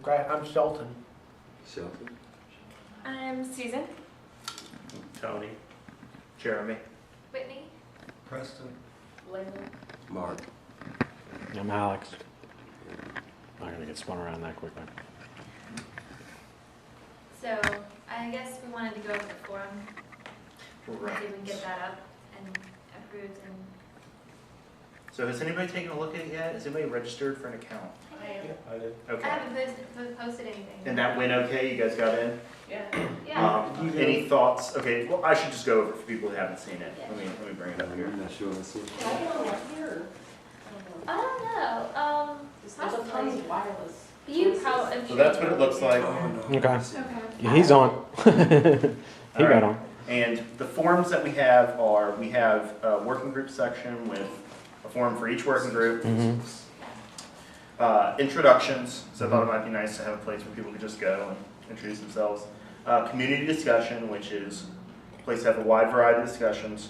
Okay, I'm Shelton. Shelton. I'm Susan. Tony. Jeremy. Whitney. Preston. Layla. Mark. I'm Alex. Not gonna get spun around that quickly. So I guess we wanted to go over the forum. See if we can get that up and approved and. So has anybody taken a look at it yet? Has anybody registered for an account? I did. I Okay. haven't posted anything. And that went okay? You guys got in? Yeah. Any thoughts? Okay, well, I should just go over it for people who haven't seen it. Let me bring it up here. I'm not sure. Let's see. I don't know. There's a tons of wireless. You probably. So that's what it looks like. Okay. Yeah, he's on. He All got right. on. And the forms that we have are, we have a working group section with a form for each working group. Mm-hmm. Introductions, so I thought it might be nice to have a place where people could just go and introduce themselves. Community discussion, which is a place to have a wide variety of discussions.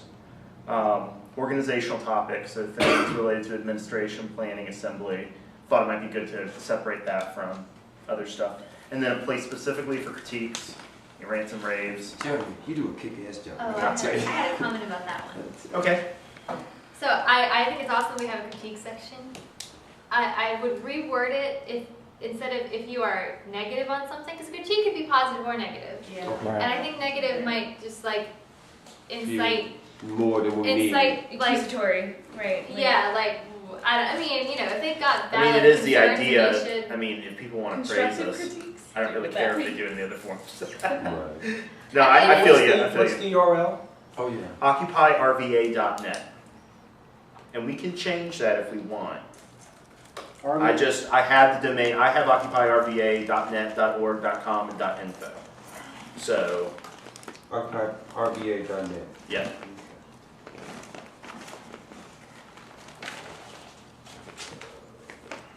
Organizational topics, so things related to administration, planning, assembly. Thought it might be good to separate that from other stuff. And then a place specifically for critiques, your rants and raves. Jeremy, you do a kick-ass job. Oh, I had a comment about that one. Okay. So I think it's awesome we have a critique section. I would reword it if instead of if you are negative on something, because critique could be positive or negative. Yeah. And I Right. think negative might just like incite, More than we need. like Accusatory, right. yeah, like I mean, you know, if they've got I mean, valid it is the concerns, then idea. they should. I mean, if people want to praise Constructive us, critiques. I don't really With care that. if they do it in the other forms. Right. No, I feel you. I feel What's you. the URL? Oh yeah. OccupyRVA.net. And we can change that if we want. I have the domain, I have occupyrva.net, .org, .com, and .info. So, RVA.net. yeah.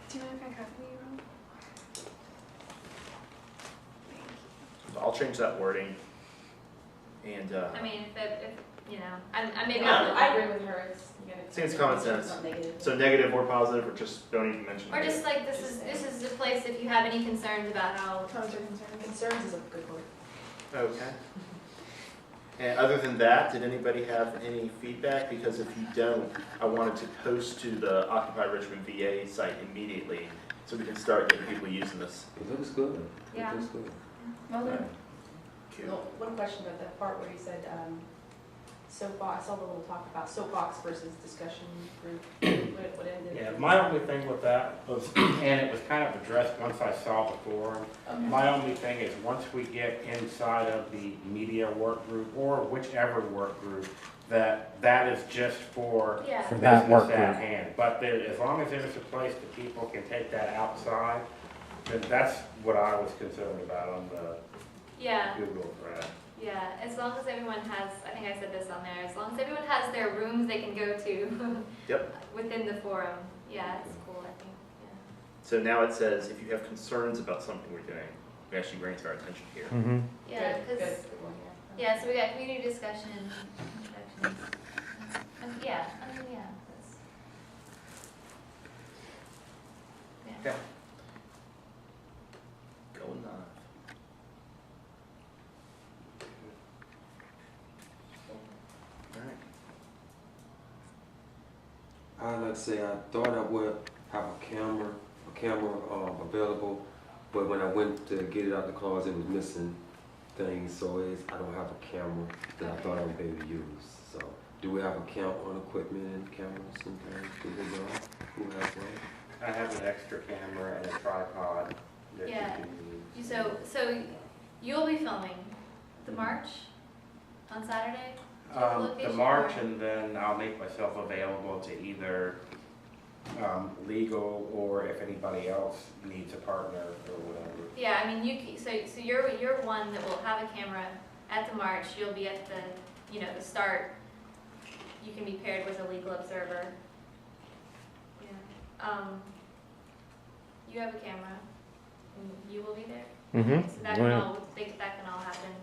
Do you mind if I copy you, Ron? So I'll change that wording. And, I mean, if you know, I maybe Yeah. I agree with her. I think it's common sense. Not negative. so negative or positive, or just don't even mention or negative. just like this is the place if you have any concerns about how. Concerns is a good word. Okay. And other than that, did anybody have any feedback? Because if you don't, I wanted to post to the Occupy Richmond VA site immediately so we can start getting people using this. It looks good. Yeah. It looks good. Well, then, Cute. well, one question about that part where you said soapbox. I saw the little talk about soapbox versus discussion group. What ended? Yeah, my only thing with that was, and it was kind of addressed once I saw the forum, Okay. my only thing is once we get inside of the media work group or whichever work group, that is just for Yeah. For that business work at group. hand. But there, as long as there's a place that people can take that outside, then that's what I was concerned about on the Yeah. Google thread. Yeah, as long as everyone has, I think I said this on there, as long as everyone has their rooms they can go to Yep. within the forum, yeah, it's cool, I think, yeah. So now it says, if you have concerns about something we're doing, we actually bring it to our attention here. Mm-hmm. Yeah, Good, because, good. Good one, yeah. yeah, so we got community discussion, introductions. Yeah, I mean, yeah, that's. Yeah. Okay. Going live. All right. I'd like to say I thought I would have a camera available, but when I went to get it out the closet, it was missing things, so I don't have a camera that I thought I would be able to use. So, do we have a count on equipment and cameras sometimes? Who has one? I have an extra camera and a tripod that you Yeah. can use. So you'll be filming the march on Saturday? The Location march, or- and then I'll make myself available to either legal or if anybody else needs a partner or whatever. Yeah, I mean, so you're one that will have a camera at the march, you'll be at the, the start. You can be paired with a legal observer. Yeah. You have a camera, and you will be there? Mm-hmm. So that can all happen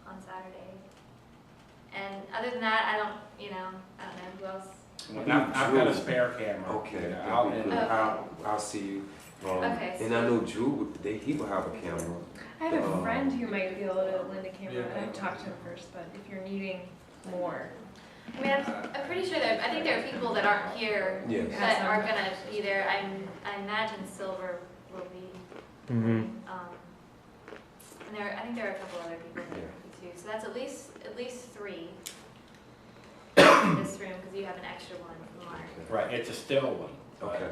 on Saturday. And other than that, I don't know who else. I've got a spare camera. Okay, You know, that'd I'll- be and good. Okay. I'll see you. Okay, And so- I know Drew, he would have a camera. I have a friend who might be able to lend a camera. I have to talk to him first, but if you're needing more. I mean, I'm pretty sure I think there are people that aren't here Yes. that are gonna be there. I imagine Silver will be. Mm-hmm. And I think there are a couple other people there too. So that's at least 3 in this room because you have an extra one from Mark. Right, it's a still one, but, Okay.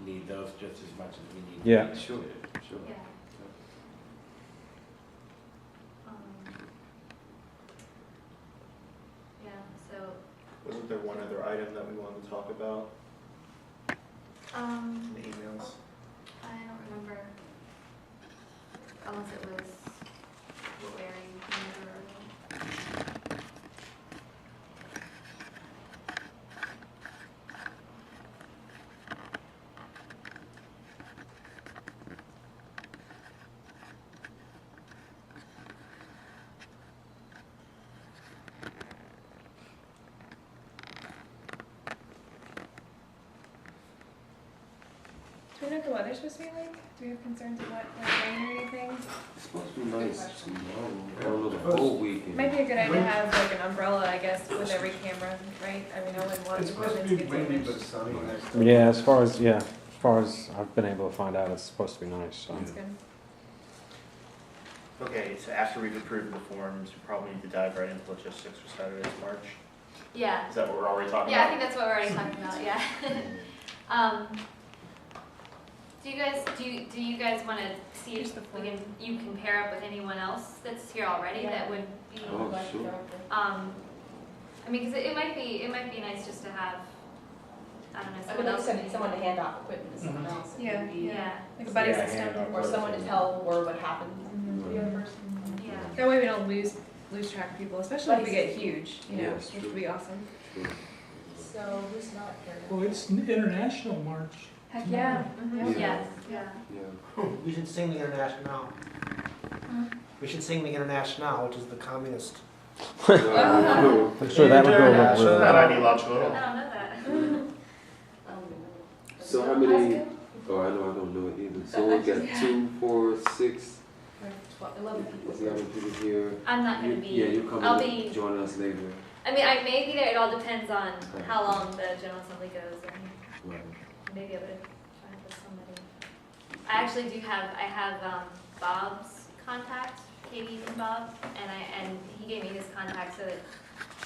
we need those just as much as we need. Yeah. Sure, sure. Yeah. Yeah. So. Wasn't there one other item that we wanted to talk about in the emails? I don't remember. Unless it was where you remember. Do we know what the weather's supposed to be like? Do we have concerns of what, like rain or anything? It's supposed to be nice tomorrow. I don't know the whole weekend. Might be a good idea to have like an umbrella, I guess, with every camera, right? I mean, no one wants equipment to get damaged. sunny next Yeah, as far as I've been able to find out, it's supposed to be nice. So. That's good. Okay, so after we've approved the forms, we probably need to dive right into logistics for Saturday's March. Yeah. Is that what we're already talking Yeah, I about? think that's what we're already talking about. Yeah. Do you guys want to see if you can pair up with anyone else that's here already that would be? Oh, sure. I mean, because it might be nice just to have, I don't know, I someone would like else. someone to hand off equipment to someone else. It Yeah, could be- Yeah, Like a buddy Yeah, system. hand Or someone to tell Laura what happened to the other person. yeah. That way we don't lose track of people, especially if we get huge, you know, Yes, which true. would be awesome. So who's not here? Well, it's International March. Heck yeah. Yeah. Yes, yeah. Yeah. We should sing the International. We should sing the International, which is the communist. No, I'm sure that would go Yeah, with. sure. That might be I logical. don't know that. So how many? Oh, I don't know it either. So we got 2, 4, 6, 11 people. 11 people here. I'm not gonna be. Yeah, you come I'll and be. join us later. I mean, I may be there. It all depends on how long the General Assembly goes, and Right. maybe I would try with somebody. I actually do have. I have Bob's contact, Katie's and Bob, and he gave me his contact so that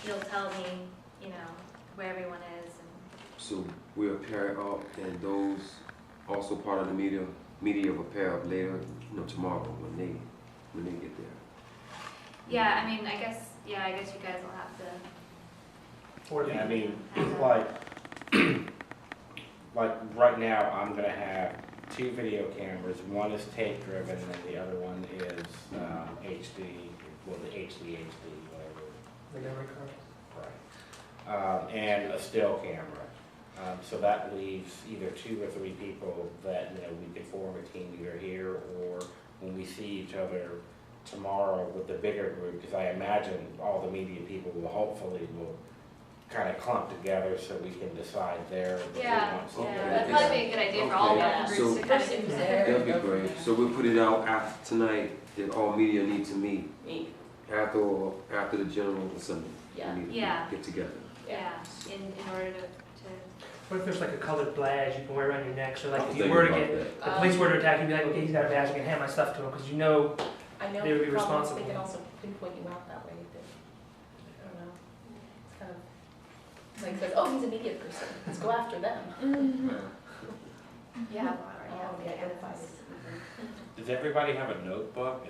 he'll tell me, you know, where everyone is. And So we'll pair up, and those also part of the media will pair up later, tomorrow when they get there. yeah, I mean, I guess you guys will have to. Yeah, I mean, have like right now, I'm gonna have 2 video cameras. One is tape driven and the other one is HD, well, the HD, whatever. The memory card. Right. And a still camera. So that leaves either 2 or 3 people that, we could form a team either here or when we see each other tomorrow with the bigger group, because I imagine all the media people will kind of clump together so we can decide there. Yeah, Okay. that'd probably be a good idea for all Okay. the So- groups to kind of Person get who's together. there. That'd be great. So we'll put it out after tonight that all media need to meet after the general assembly. Yeah. We need to Yeah. get together. Yeah, in order to. What if there's like a colored badge you can wear around your neck, so like I was if you thinking were to about get, that. the police were to attack, you'd be like, okay, he's got a badge, I can hand my stuff to him, because you know, I know They would be problems, responsible. they can also pinpoint you out that way. I don't know. It's kind of like says, oh, he's a media person. Let's go after them. Yeah. Oh, yeah, identifies. Does everybody have a notebook,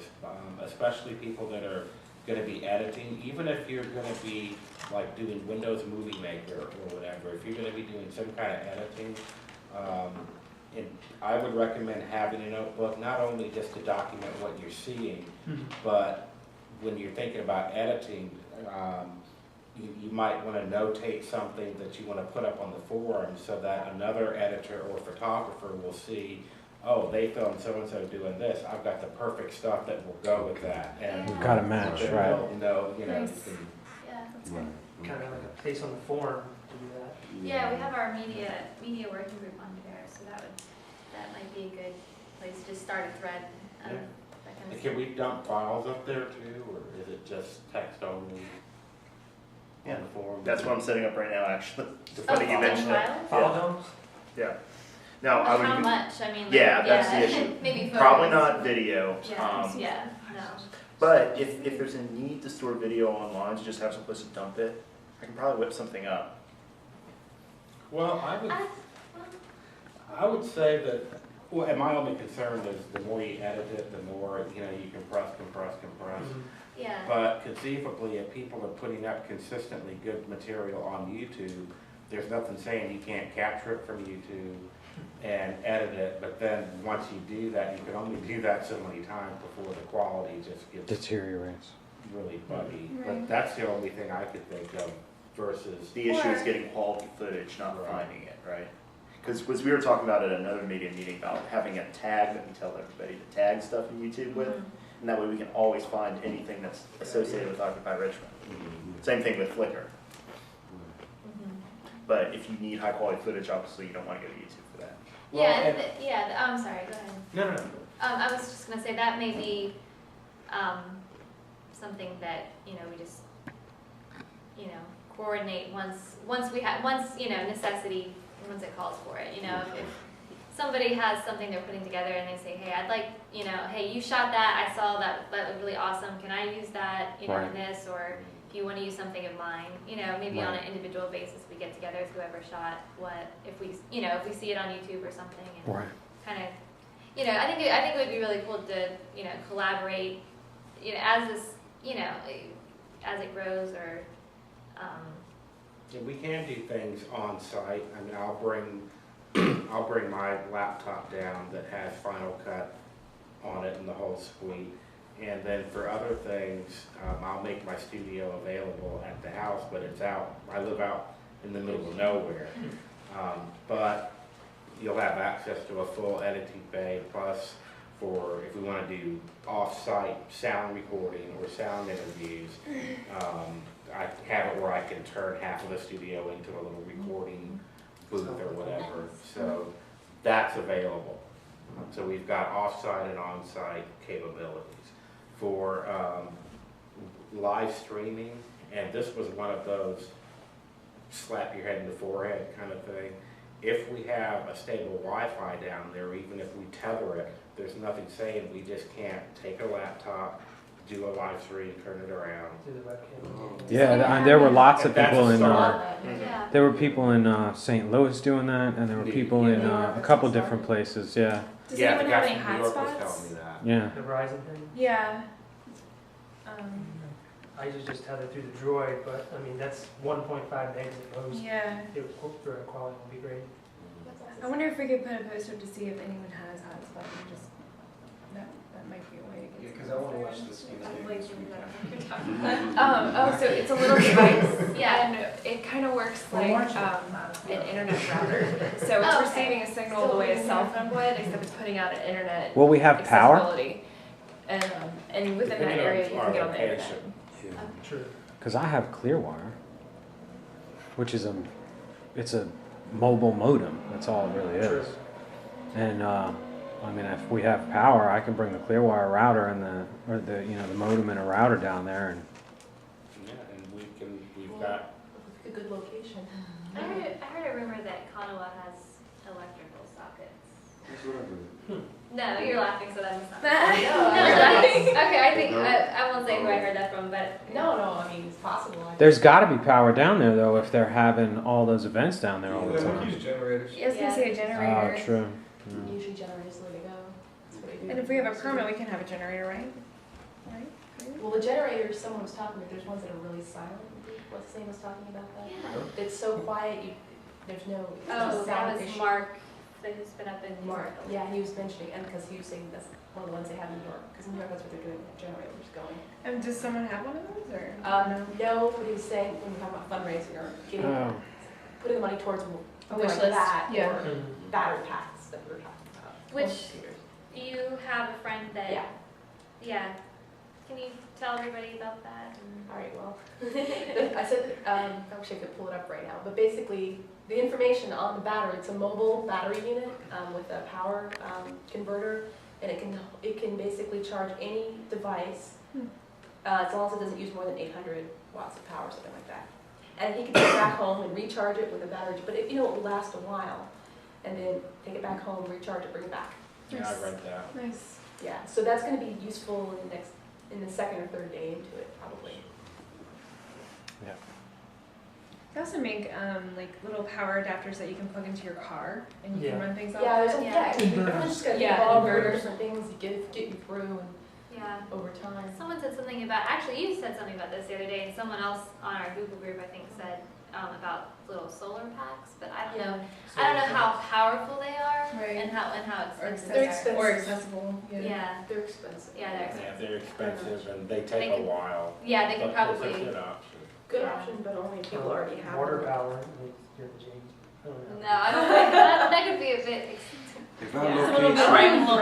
especially people that are gonna be editing, even if you're gonna be like doing Windows Movie Maker or whatever, if you're gonna be doing some kind of editing, and I would recommend having a notebook, not only just to document what you're seeing, but when you're thinking about editing, you might want to notate something that you want to put up on the forum so that another editor or photographer will see, oh, they filmed so-and-so doing this. I've got the perfect stuff that will go with that. And We've got to match, then right? they'll know, you Nice. can- Yeah. Right. kind of like a place on the form to do that. Yeah, we have our media working group on there, so that would that might be a good place to just start a thread of Yeah. that kind of And can we dump files up there too, or is it just text only? Yeah. On the forum? That's what I'm setting up right now, actually. It's Oh, funny you file mentioned it. files? File dumps? Yeah. Now, I would. How much? I mean, like, Yeah, that's the issue. Maybe photos. Probably not video. Yeah, yeah, no. But if there's a need to store video online, to just have some place to dump it, I can probably whip something up. Well, I would say that, well, and my only concern is the more you edit it, the more, you know, you compress. Yeah. But conceivably, if people are putting up consistently good material on YouTube, there's nothing saying you can't capture it from YouTube and edit it, but then once you do that, you can only do that so many times before the quality just gets Deteriorates. really buggy. But Right. that's the only thing I could think of versus, The issue is Or- getting quality footage, not Right. finding it, right? Because we were talking about at another media meeting about having a tag that we tell everybody to tag stuff in YouTube with, and that way we can always find anything that's associated with Occupy Richmond. Same thing with Flickr. But if you need high quality footage, obviously you don't want to go to YouTube for that. Well, Yeah, and- I'm sorry, go ahead. no. I was just gonna say that may be, something that, you know, we just, you know, coordinate once you know, necessity, once it calls for it, you know, if somebody has something they're putting together and they say, hey, I'd like, you know, hey, you shot that, I saw that looked really awesome, can I use that, you know, in Right. this, or if you wanna use something of mine, you know, maybe on Right. an individual basis, we get together with whoever shot what, if we see it on YouTube or something, and Right. kind of, you know, I think it would be really cool to, you know, collaborate, you know, as this, you know, as it grows, or, Yeah, we can do things on site. I mean, I'll bring my laptop down that has Final Cut on it and the whole suite. And then for other things, I'll make my studio available at the house, but it's out, I live out in the middle of nowhere. But you'll have access to a full editing bay, plus for if we want to do off-site sound recording or sound interviews, I have it where I can turn half of the studio into a little recording booth or whatever. So that's available. So we've got off-site and on-site capabilities. For live streaming, and this was one of those slap your head in the forehead kind of thing. If we have a stable Wi-Fi down there, even if we tether it, there's nothing saying we just can't take a laptop, do a live stream, turn it around. Do the webcam. Yeah, there were lots of If that's people a in. start. yeah. There were people in St. Louis doing that, and there were people in a couple different places. Yeah, Does Yeah, the anyone guy have any from New York was hotspots? telling me that. yeah. The Verizon thing? Yeah. I usually just tether through the Droid, but I mean, that's 1.5 megs at most. Yeah. The quality will be great. I wonder if we could put a post up to see if anyone has hotspots and just, that might be a way to get. Because I want to watch this game. So it's a little device, Yeah. and it kind of works like an internet router. So it's Oh, okay. receiving a signal the way a cell phone would, except it's putting out an internet Will we have power? accessibility. And within that Depending on area, you our can get on the internet. location. True. Because I have Clearwire, which is it's a mobile modem. That's all it really True. is. And I mean, if we have power, I can bring the Clearwire router and the modem and a router down there, and Yeah, and we've got, A good location. I heard a rumor that Kanawa has electrical sockets. That's what I do. No, you're laughing, so that must not be No, true. Okay, I think, I won't say who I heard that from, but. No, I mean, it's possible. there's got to be power down there though if they're having all those events down there all the time. generators. I was gonna say a Oh, generator. true. Usually generators the way to go. That's what they do. And if we have a permit, we can have a generator, right? Right? Well, the generators, someone was talking about, there's ones that are really silent. What's his name was talking about that? Yeah. It's so quiet, there's no Oh, sound that was issue. Mark, who's been up in New Mark, York. yeah, he was mentioning, and because he was saying that's one of the ones they have in New York, because in New York, that's what they're doing, the generators going. Does someone have one of those, or? No, but he was saying, when we're talking about fundraising or getting, Oh, putting the money towards A something wish like list, that, yeah. or battery packs that we were talking about. Which- You have a friend that. Yeah. Yeah. Can you tell everybody about that? All right, well, I said, I wish I could pull it up right now, but basically, the information on the battery. It's a mobile battery unit with a power converter, and it can basically charge any device as long as it doesn't use more than 800 watts of power, something like that. And he can take it back home and recharge it with a battery, but it will last a while. And then take it back home, recharge it, bring it back. Yeah, I read that. Nice. Yeah, so that's going to be useful in the second or third day into it, probably. They also make like little power adapters that you can plug into your car and you can Yeah. run things off. Yeah, of there's it. Inverters. just got to Yeah, evolve inverters. different things to get you through and Yeah. over time. Someone said something about, actually you said something about this the other day, and someone else on our Google group, I think, said about little solar packs, but I don't know. I don't know how powerful they are Right. and how Or expensive They're they are. expensive. Or accessible. Yeah, They're expensive. yeah, they're Yeah, expensive. they're expensive and they They take a can- while. Yeah, they can But it's a probably, good option. Good Yeah. option, but only people already have Water them. power, like, you're the James. I don't know. no, I don't think, that could be a bit expensive. If our Yeah. It's a little location, triangle.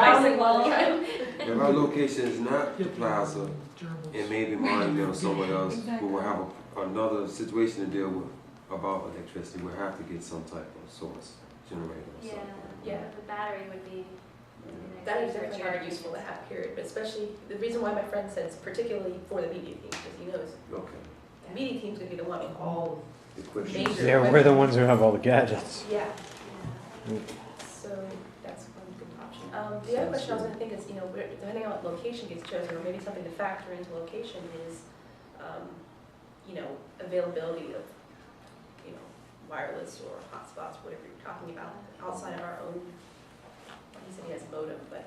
if our location is not the Get plaza, gerbils. and maybe Montville or somewhere else, we Exactly. will have another situation to deal with about electricity. We'll have to get some type of source generator or Yeah, something. Yeah. the battery would be. That is definitely very useful to have, period, but especially, the reason why my friend said it's particularly for the media team, because he knows Okay. the media team's gonna be the one with all, Equipment. Major. Yeah, we're the ones who have all the gadgets. yeah, Yeah. so that's one good option. The other question I was gonna think is, depending on what location gets chosen, or maybe something to factor into location is, availability of, wireless or hotspots, whatever you're talking about, outside of our own, he said he has a modem, but,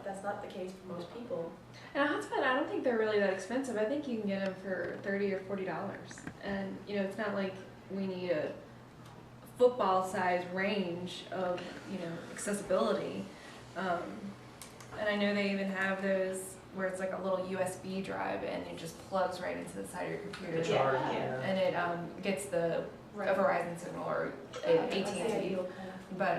that's not the case for most people. And a hotspot, I don't think they're really that expensive. I think you can get them for $30 or $40. And, it's not like we need a football-sized range of, accessibility. And I know they even have those where it's like a little USB drive and it just plugs right into the side of your computer. The charge, Yeah. yeah. And it gets a Verizon signal or Yeah, that's the AT&T. ideal kind of- But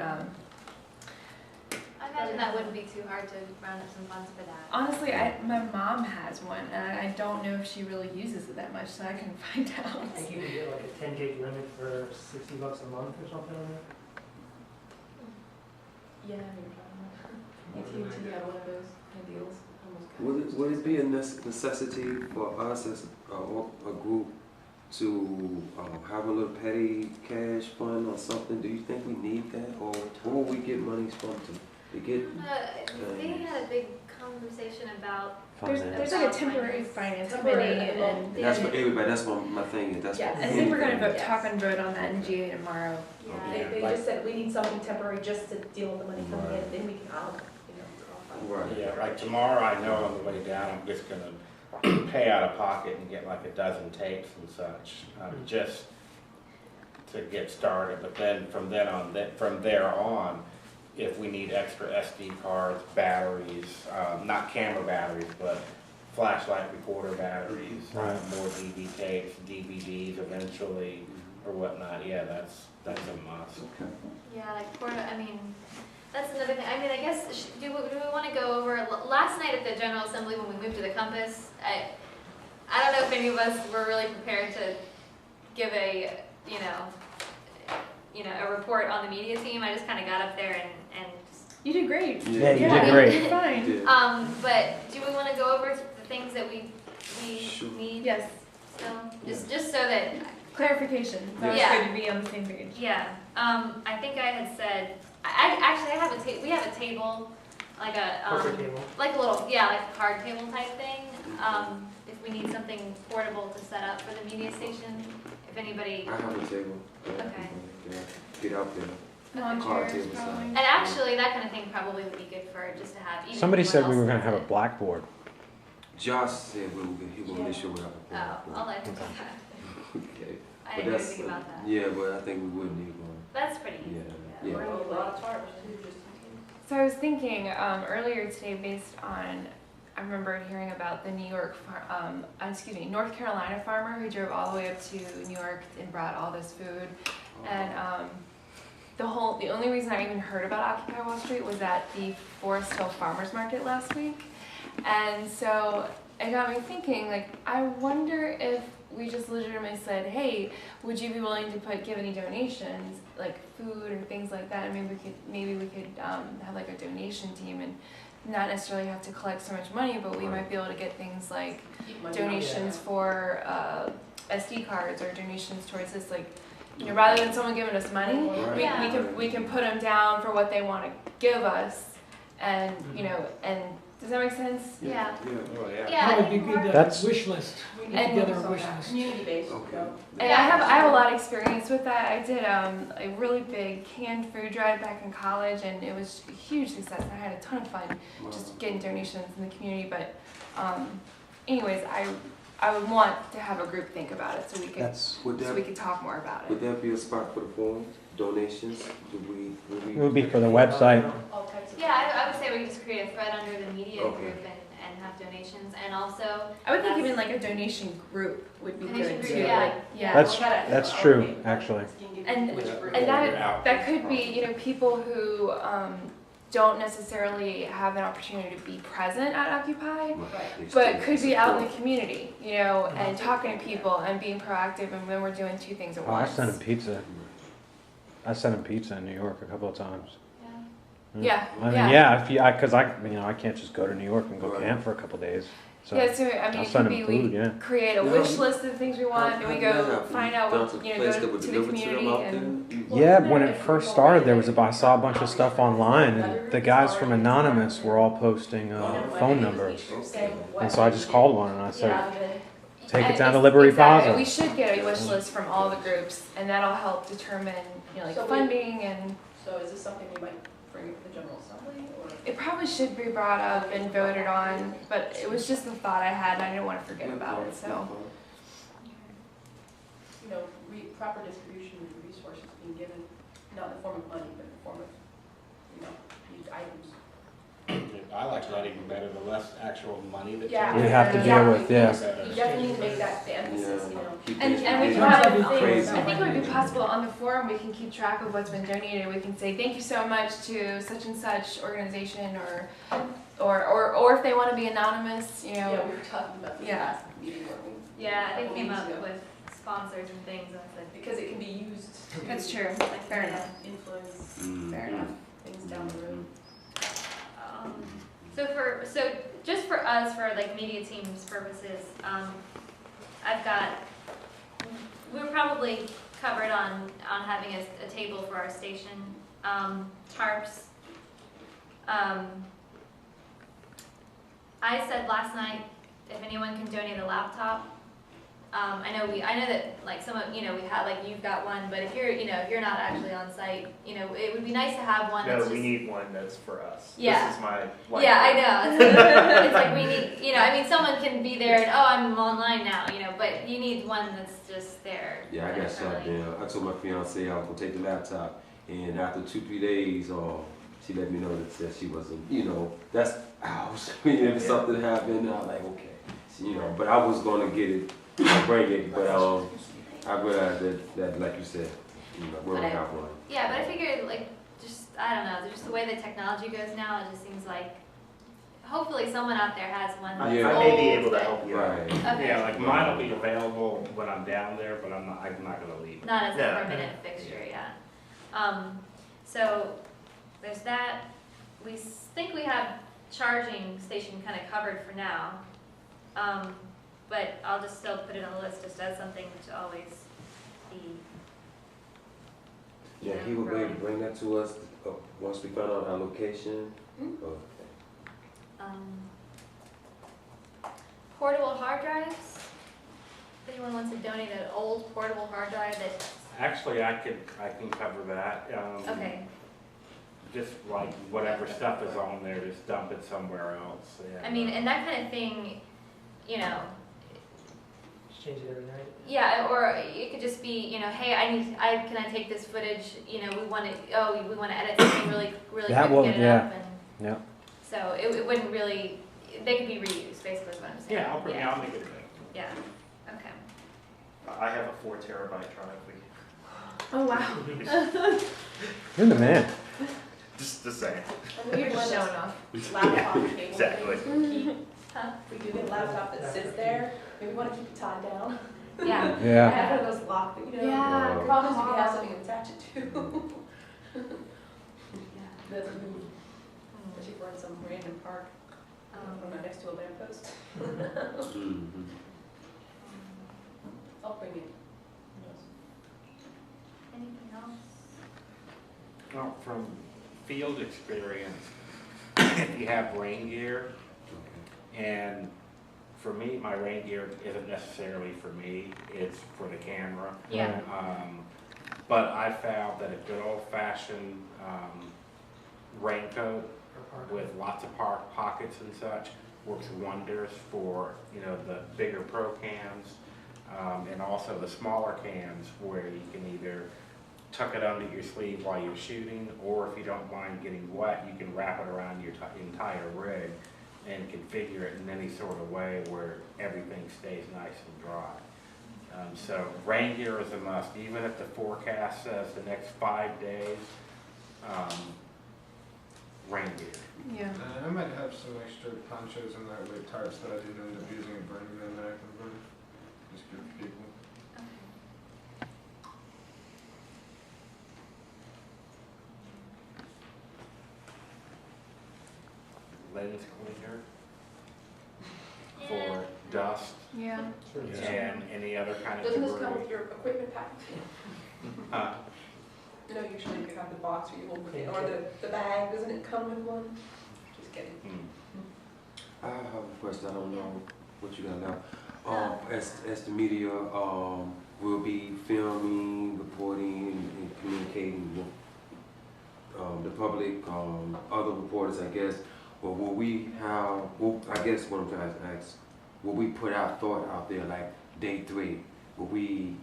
I imagine that wouldn't be too hard to round up some funds for that. honestly, my mom has one, and I don't know if she really uses it that much, so I can find out. I think you can get like a 10 gig limit for $60 a month or something on that. Yeah, you're talking about. AT&T had one of those kind of deals. Almost Would it be a necessity for us as a group to have a little petty cash fund or something? Do you think we need that, or where will we get monies from to get? They had a big conversation about, There's like a temporary finance committee, and That's for everybody. That's what my thing is. That's Yeah, for I think we're gonna everybody. talk and vote on that in GA tomorrow. yeah. They just said, we need something temporary just to deal with the money coming in, Right. then we can, I'll Right. Yeah, like tomorrow, I know on the way down, I'm just gonna pay out of pocket and get like a dozen tapes and such, just to get started. But then from there on, if we need extra SD cards, batteries, not camera batteries, but flashlight recorder batteries, Right. more DV tapes, DVDs eventually, or whatnot, yeah, that's a must. Okay. Yeah, that's another thing. I guess, do we want to go over, last night at the General Assembly when we moved to the Compass, I don't know if any of us were really prepared to give a report on the media team. I just kind of got up there and You did great. Yeah, you Yeah, did great. you're fine. Yeah. but do we want to go over the things that we Sure. need Yes, still? Just so that, clarification. That was Yeah. good to be on the same page. yeah, I think I had said, we have a table, like Corporate table. like a little, like a card table type thing. If we need something portable to set up for the media station, if anybody, I have a table. Okay. Yeah. Get out there. Lawn Card chairs, table probably. and actually that kind of thing probably would be good for just to have. Even Somebody if said we anyone were else gonna have a does it. blackboard. Josh said he will make sure we have a Oh, I'll let him do Okay. that. Okay. I But didn't know that's, anything about that. yeah, but I think we would need one. That's pretty easy. Yeah. We're Yeah. gonna need a lot of tarps too, just. So I was thinking earlier today, based on, I remember hearing about the North Carolina farmer who drove all the way up to New York and brought all this food. And the only reason I even heard about Occupy Wall Street was at the Forest Hill Farmers Market last week. And so it got me thinking, like, I wonder if we just legitimately said, hey, would you be willing to give any donations, like food or things like that? And maybe we could have like a donation team and not necessarily have to collect so much money, but we might be able to get things like donations for SD cards or donations towards this, like, you know, rather than someone giving us money, we can put them down for what they want to give us, and you know, and does that make sense? Yeah. Oh, yeah. Yeah, That I would be think good to have That's- a wish list, get together a wish list. Community-based, Okay. so. And I have a lot of experience with that. I did a really big canned food drive back in college, and it was a huge success. I had a ton of fun just getting donations in the community. But anyways, I would want to have a group think about it so we could talk more about Would it. there be a spot for the form, donations? It would be for the website. All types of. Yeah, I would say we could just create a thread under the media Okay. group and have donations, and also, I would think even like a donation group would be Donation good group, too. yeah. Like, yeah. That's true, actually. And that could be, you know, people who don't necessarily have an opportunity to be present at Occupy, but could be out in the community, you know, and talking to people and being proactive, and when we're doing two things at Oh, I once. sent him pizza. I sent him pizza in New York a couple of times. Yeah, I mean, yeah. yeah, if you, because I can't just go to New York and go camp for a couple of days. So Yeah, so I mean, I'll it send could him be food, we yeah. create a Yeah. wish list of things we want, and we go find out what, you know, go to the community and. Yeah, when it first started, I saw a bunch of stuff online, and the guys from Anonymous were all posting phone numbers. And so I just called one and I said, take it down to Liberty Exactly. We Plaza. should get a wish list from all the groups, and that'll help determine, you know, like So we- funding, and So is this something we might bring it to the General Assembly, or? it probably should be brought up and voted on, but it was just a thought I had, and I didn't want to forget about it, so. You know, proper distribution of resources being given, not in the form of money, but in the form of, you know, used items. I like that even better, the less actual money that. Yeah. You have to deal with, yeah. You definitely need to make that the emphasis, you know. And we can That's have, crazy. I think it would be possible on the forum, we can keep track of what's been donated, we can say, thank you so much to such and such organization, or if they want to be anonymous, you know. Yeah, we were talking about this Yeah. last meeting, weren't we? yeah, I think Couple came weeks up ago. with sponsors and things, and I said, Because it can be used to. That's true, fair enough, Influence fair enough. things down the road. So just for us, for like media teams purposes, we're probably covered on having a table for our station, tarps. I said last night, if anyone can donate a laptop. I know that like some of, you know, we have, like you've got one, but if you're not actually on site, you know, it would be nice to have one that's No, just. we need one that's for us. Yeah. This is my. Yeah, I know. It's like we need, you know, I mean, someone can be there and, oh, I'm online now, you know, but you need one that's just there. Yeah, I got shot down. I told my fiance I was gonna take the laptop, and after 2-3 days, she let me know that she wasn't. You know, that's ouch. If something happened, I was like, okay, so, you know. But I was gonna get it, bring it, but I realized that like you said, you know, we don't have one. Yeah, but I figured, like, just, I don't know, just the way the technology goes now, it just seems like, hopefully someone out there has one that's Yeah. I may be old, able to but help you out. Right. Okay. Yeah, like mine will be available when I'm down there, but I'm not gonna leave it. Not as a Yeah. permanent fixture, yeah. So, there's that. We think we have charging station kind of covered for now. But I'll just still put it on the list just as something to always be. Yeah, he would be able to bring that to us once we found out our location. Mhm. Okay. Portable hard drives. If anyone wants to donate an old portable hard drive that, Actually, I can cover that. okay, Just like whatever stuff is on there, just dump it somewhere else. I mean, and that kind of thing, you know, Just change it every night. yeah, or it could just be, you know, hey, can I take this footage, you know, we want to edit something really quick That and will- get it yeah. up, and Yeah. so it wouldn't really, they could be reused, basically is what I'm saying. Yeah, I'll make it available. Yeah, okay. I have a 4 terabyte drive. Oh, wow. You're the man. Just saying. And we You're have just one of showing off. those laptop table Exactly. things we keep. Huh? We do get a laptop that sits there, and we want to keep it tied down. Yeah. I Yeah. have one of those lock, you know. Yeah, The good problem is we call. have something to attach it to. Yeah, doesn't move, especially if we're in some random park, we're not next to a lamppost. Mhm. I'll bring it. Anything else? Well, from field experience, if you have rain gear, and for me, my rain gear isn't necessarily for me, it's for the camera. Yeah. But I found that a good old fashioned raincoat with lots of pockets and such works wonders for, you know, the bigger pro cans, and also the smaller cans where you can either tuck it under your sleeve while you're shooting, or if you don't mind getting wet, you can wrap it around your entire rig and configure it in any sort of way where everything stays nice and dry. So rain gear is a must, even if the forecast says the next 5 days, rain gear. Yeah. I might have some extra ponchos and lightweight tarps that I didn't end up using and burning them that I can burn. Just give to people. Lens cleaner for dust Yeah. and any other kind of Doesn't this debris. come with your equipment pack? You know, usually you have the box where you hold it, or the bag, doesn't it come with one? Just kidding. I have a question. I don't know what you got now. As the media, will be filming, reporting, and communicating with the public, other reporters, I guess. But will we have? I guess what I'm trying to ask, will we put our thought out there like day 3? Will we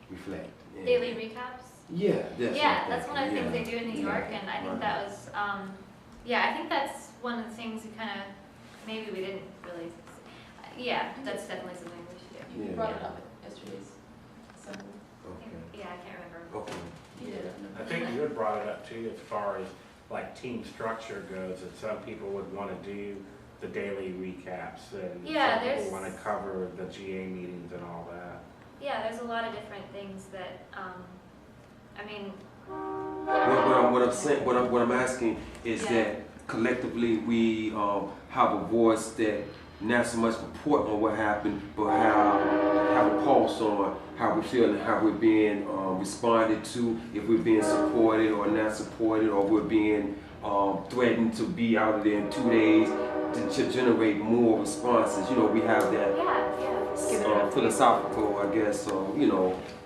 reflect? Daily recaps? Yeah, That's one of the things they do in New York, and I think that was, I think that's one of the things we kind of, maybe we didn't really, that's definitely something we should do. You brought it up at yesterday's assembly. Okay. Yeah, I can't remember. Okay. You did. I think you had brought it up too, as far as like team structure goes, that some people would want to do the daily recaps, and Yeah, some there's- people want to cover the GA meetings and all that. Yeah, there's a lot of different things that, I mean, What I'm asking is Yeah. that collectively we have a voice that not so much report on what happened, but have a pulse on how we feel and how we're being responded to, if we're being supported or not supported, or we're being threatened to be out of there in 2 days to generate more responses. You know, we have that philosophical, I guess,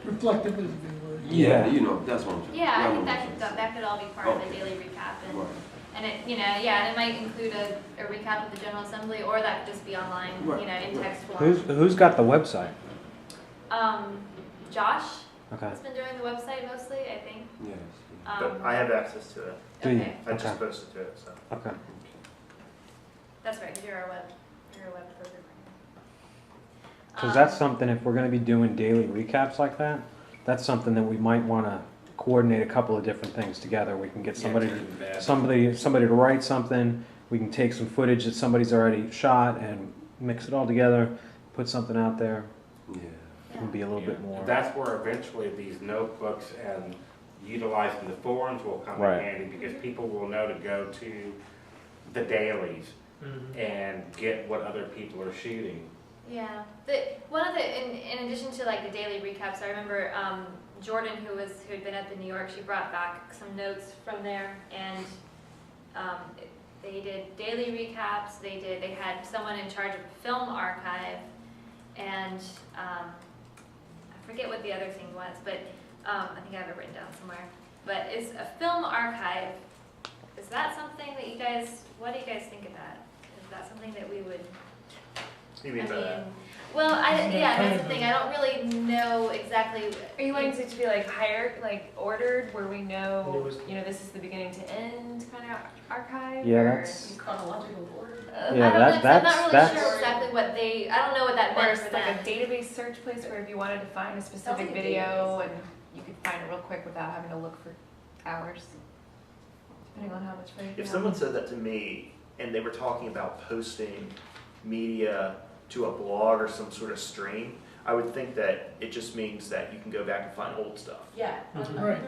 Reflective is the word. Yeah. That's what I'm trying. yeah, I I'm think not- that could all be part of the daily recap, and, Right. and it, and it might include a recap of the General Assembly, or that could just be online, Right, in right. text form. Who's got the website? Josh Okay. has been doing the website mostly, I think. Yes. But I have access to it. Do you? Okay, I just Okay. posted to it, so. Okay. that's right, 'cause you're a web programmer. Because that's something, if we're going to be doing daily recaps like that, that's something that we might want to coordinate a couple of different things together. We can get somebody to write something. We can take some footage that somebody's already shot and mix it all together, put something out there. Yeah. It can be a little bit more. That's where eventually these notebooks and utilizing the forums will come Right. in handy, because people will know to go to the dailies and get what other people are shooting. Yeah, in addition to like the daily recaps, I remember Jordan, who had been up in New York, she brought back some notes from there, and they did daily recaps. They had someone in charge of the film archive, and I forget what the other thing was, but I think I have it written down somewhere. But is a film archive, is that something that you guys? What do you guys think of that? Is that something that we would? You mean that? Well, that's the thing. I don't really know exactly. Are you wanting it to be like ordered, where we know, It was- this is the beginning to end kind of archive? Yeah, or- that's. In chronological order. Yeah, I'm not really that's- sure exactly what they. I don't know what that Or meant it's for like them. a database search place where if you wanted to find a specific like a video database. and you could find it real quick without having to look for hours. depending on how much footage. If someone said that to me and they were talking about posting media to a blog or some sort of stream, I would think that it just means that you can go back and find old stuff. Yeah. Mhm. Right.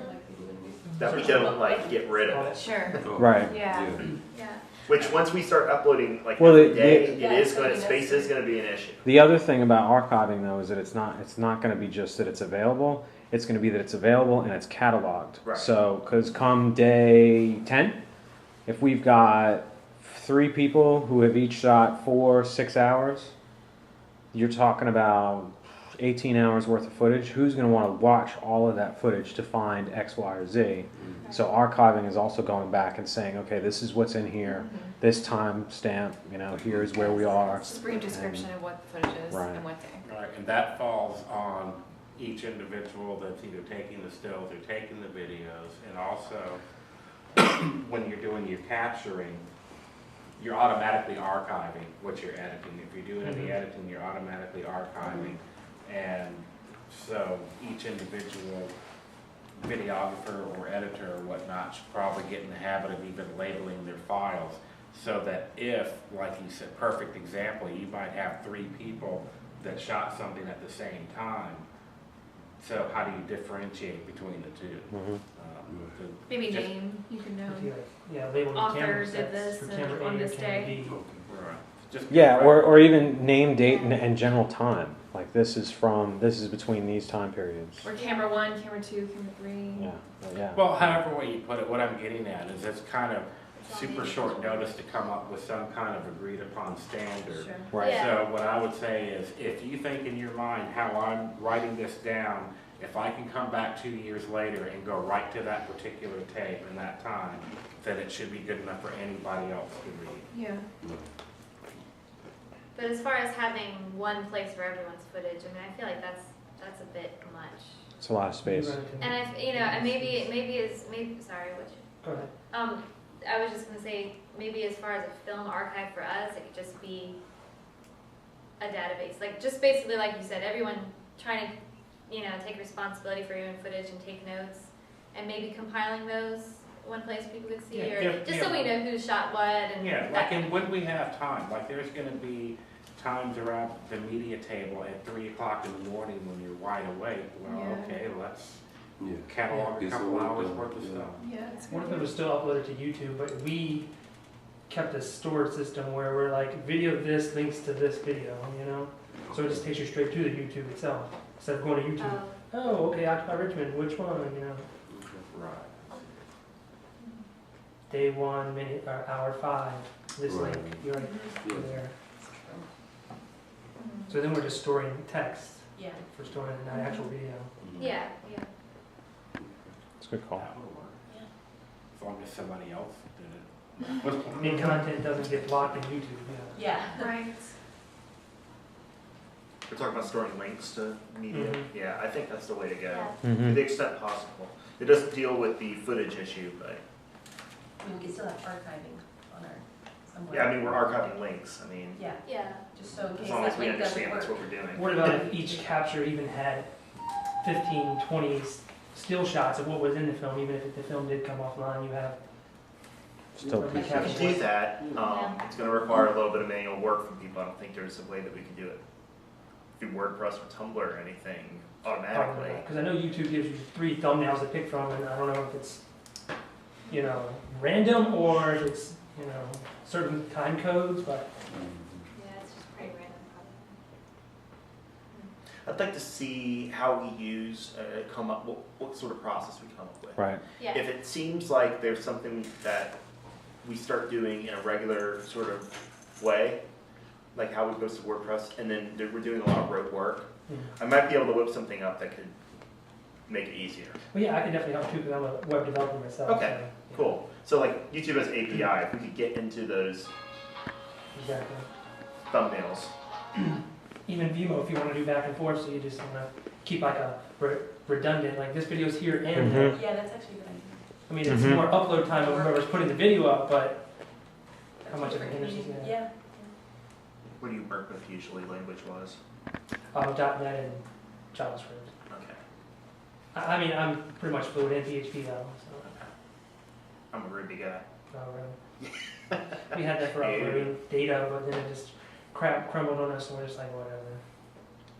That we don't like get rid of it. Sure, Right. yeah, yeah. Which once we start uploading like Well, every day, Yeah, it is it's going gonna to be space is going to be an issue. The other thing about archiving though is that it's not going to be just that it's available. It's going to be that it's available and it's cataloged. Right. So, because come day 10, if we've got 3 people who have each shot 6 hours, you're talking about 18 hours worth of footage. Who's going to want to watch all of that footage to find X, Y, or Z? So archiving is also going back and saying, okay, this is what's in here. This time stamp, here's where we are. Just a brief description of what the footage is Right. and what day. Right, and that falls on each individual that's either taking the stills or taking the videos, and also when you're doing your capturing, you're automatically archiving what you're editing. If you're doing any editing, you're automatically archiving, and so each individual videographer or editor or whatnot should probably get in the habit of even labeling their files, so that if, like you said, perfect example, you might have 3 people that shot something at the same time. So how do you differentiate between the two? Maybe Just- name, you can know. If you like, yeah, label the Author camera did sets this for and camera on A or this camera day. B. Right. Just Yeah, right. or even name, date, and general time. Like this is between these time periods. Or camera 1, camera 2, camera 3. Yeah. Well, however way you put it, what I'm getting at is it's kind of super short notice to come up with some kind of agreed upon standard. Sure. Right. Yeah. So what I would say is, if you think in your mind how I'm writing this down, if I can come back 2 years later and go right to that particular tape and that time, then it should be good enough for anybody else to read. Yeah. But as far as having one place for everyone's footage, I mean, I feel like that's a bit much. It's a lot of space. And and maybe sorry, what? Go ahead. I was just gonna say, maybe as far as a film archive for us, it could just be a database, like just basically like you said, everyone trying to, take responsibility for your own footage and take notes, and maybe compiling those one place people could see, Yeah, or just so we know who shot what and Yeah, that like kind and when we have time, like there's gonna be times around the media table at 3 o'clock in the morning when you're wide awake. Well, Yeah. okay, let's Yeah. catalog a It's couple all hours done, worth of yeah. stuff. Yeah, it's What if good. it was still uploaded to YouTube, but we kept a stored system where we're like, video this links to this video, So it just takes you straight to the YouTube itself, instead of going to YouTube. Oh, okay, Occupy Richmond, which one, Right. Day 1, hour 5, this Right. link, you're like, Yeah. there. So then we're just storing text Yeah. for storing an actual video. Yeah, yeah. It's a good call. That would work. As long as somebody else did it. I mean, content doesn't get blocked in YouTube, Yeah. Right. We're talking about storing links to media. Mhm. Yeah, I think that's the way to go. Yeah. To the extent possible. It doesn't deal with the footage issue, but We can still have archiving on our, somewhere. yeah, I mean, we're archiving links. I mean, Yeah, Yeah. just so in as case long as that we link doesn't understand that's work. what we're doing. What about if each capture even had 15, 20 still shots of what was in the film, even if the film did come offline, you have Still Like We pretty have- can do that. Yeah. It's going to require a little bit of manual work from people. I don't think there's a way that we can do it through WordPress or Tumblr or anything automatically. Because I know YouTube gives you 3 thumbnails to pick from, and I don't know if it's, random or if it's, certain time codes, but Yeah, it's just pretty random I'd like to see how we use, come up, what sort of process we come up with. Right. Yeah. If it seems like there's something that we start doing in a regular sort of way, like how we post to WordPress, and then we're doing a lot of rote work, I might be able to whip something up that could make it easier. Well, yeah, I can definitely help too, because I'm a web developer myself. Okay, so, yeah. Cool. So like YouTube has API, if we could get into those Exactly. thumbnails. Even Vimo, if you want to do back and forth, so you just want to keep like a redundant, like this video's here and there. Yeah, that's actually a good idea. I mean, it's Mhm. more upload time of whoever's putting the video up, but how much of a hindrance is that? Yeah. What do you work with usually, language-wise? .NET and JavaScript. Okay. I mean, I'm pretty much fluent in PHP though, so. I'm a Ruby guy. Oh, really? We had that for uploading data, but then it just crumbled on us, and we're just like, whatever.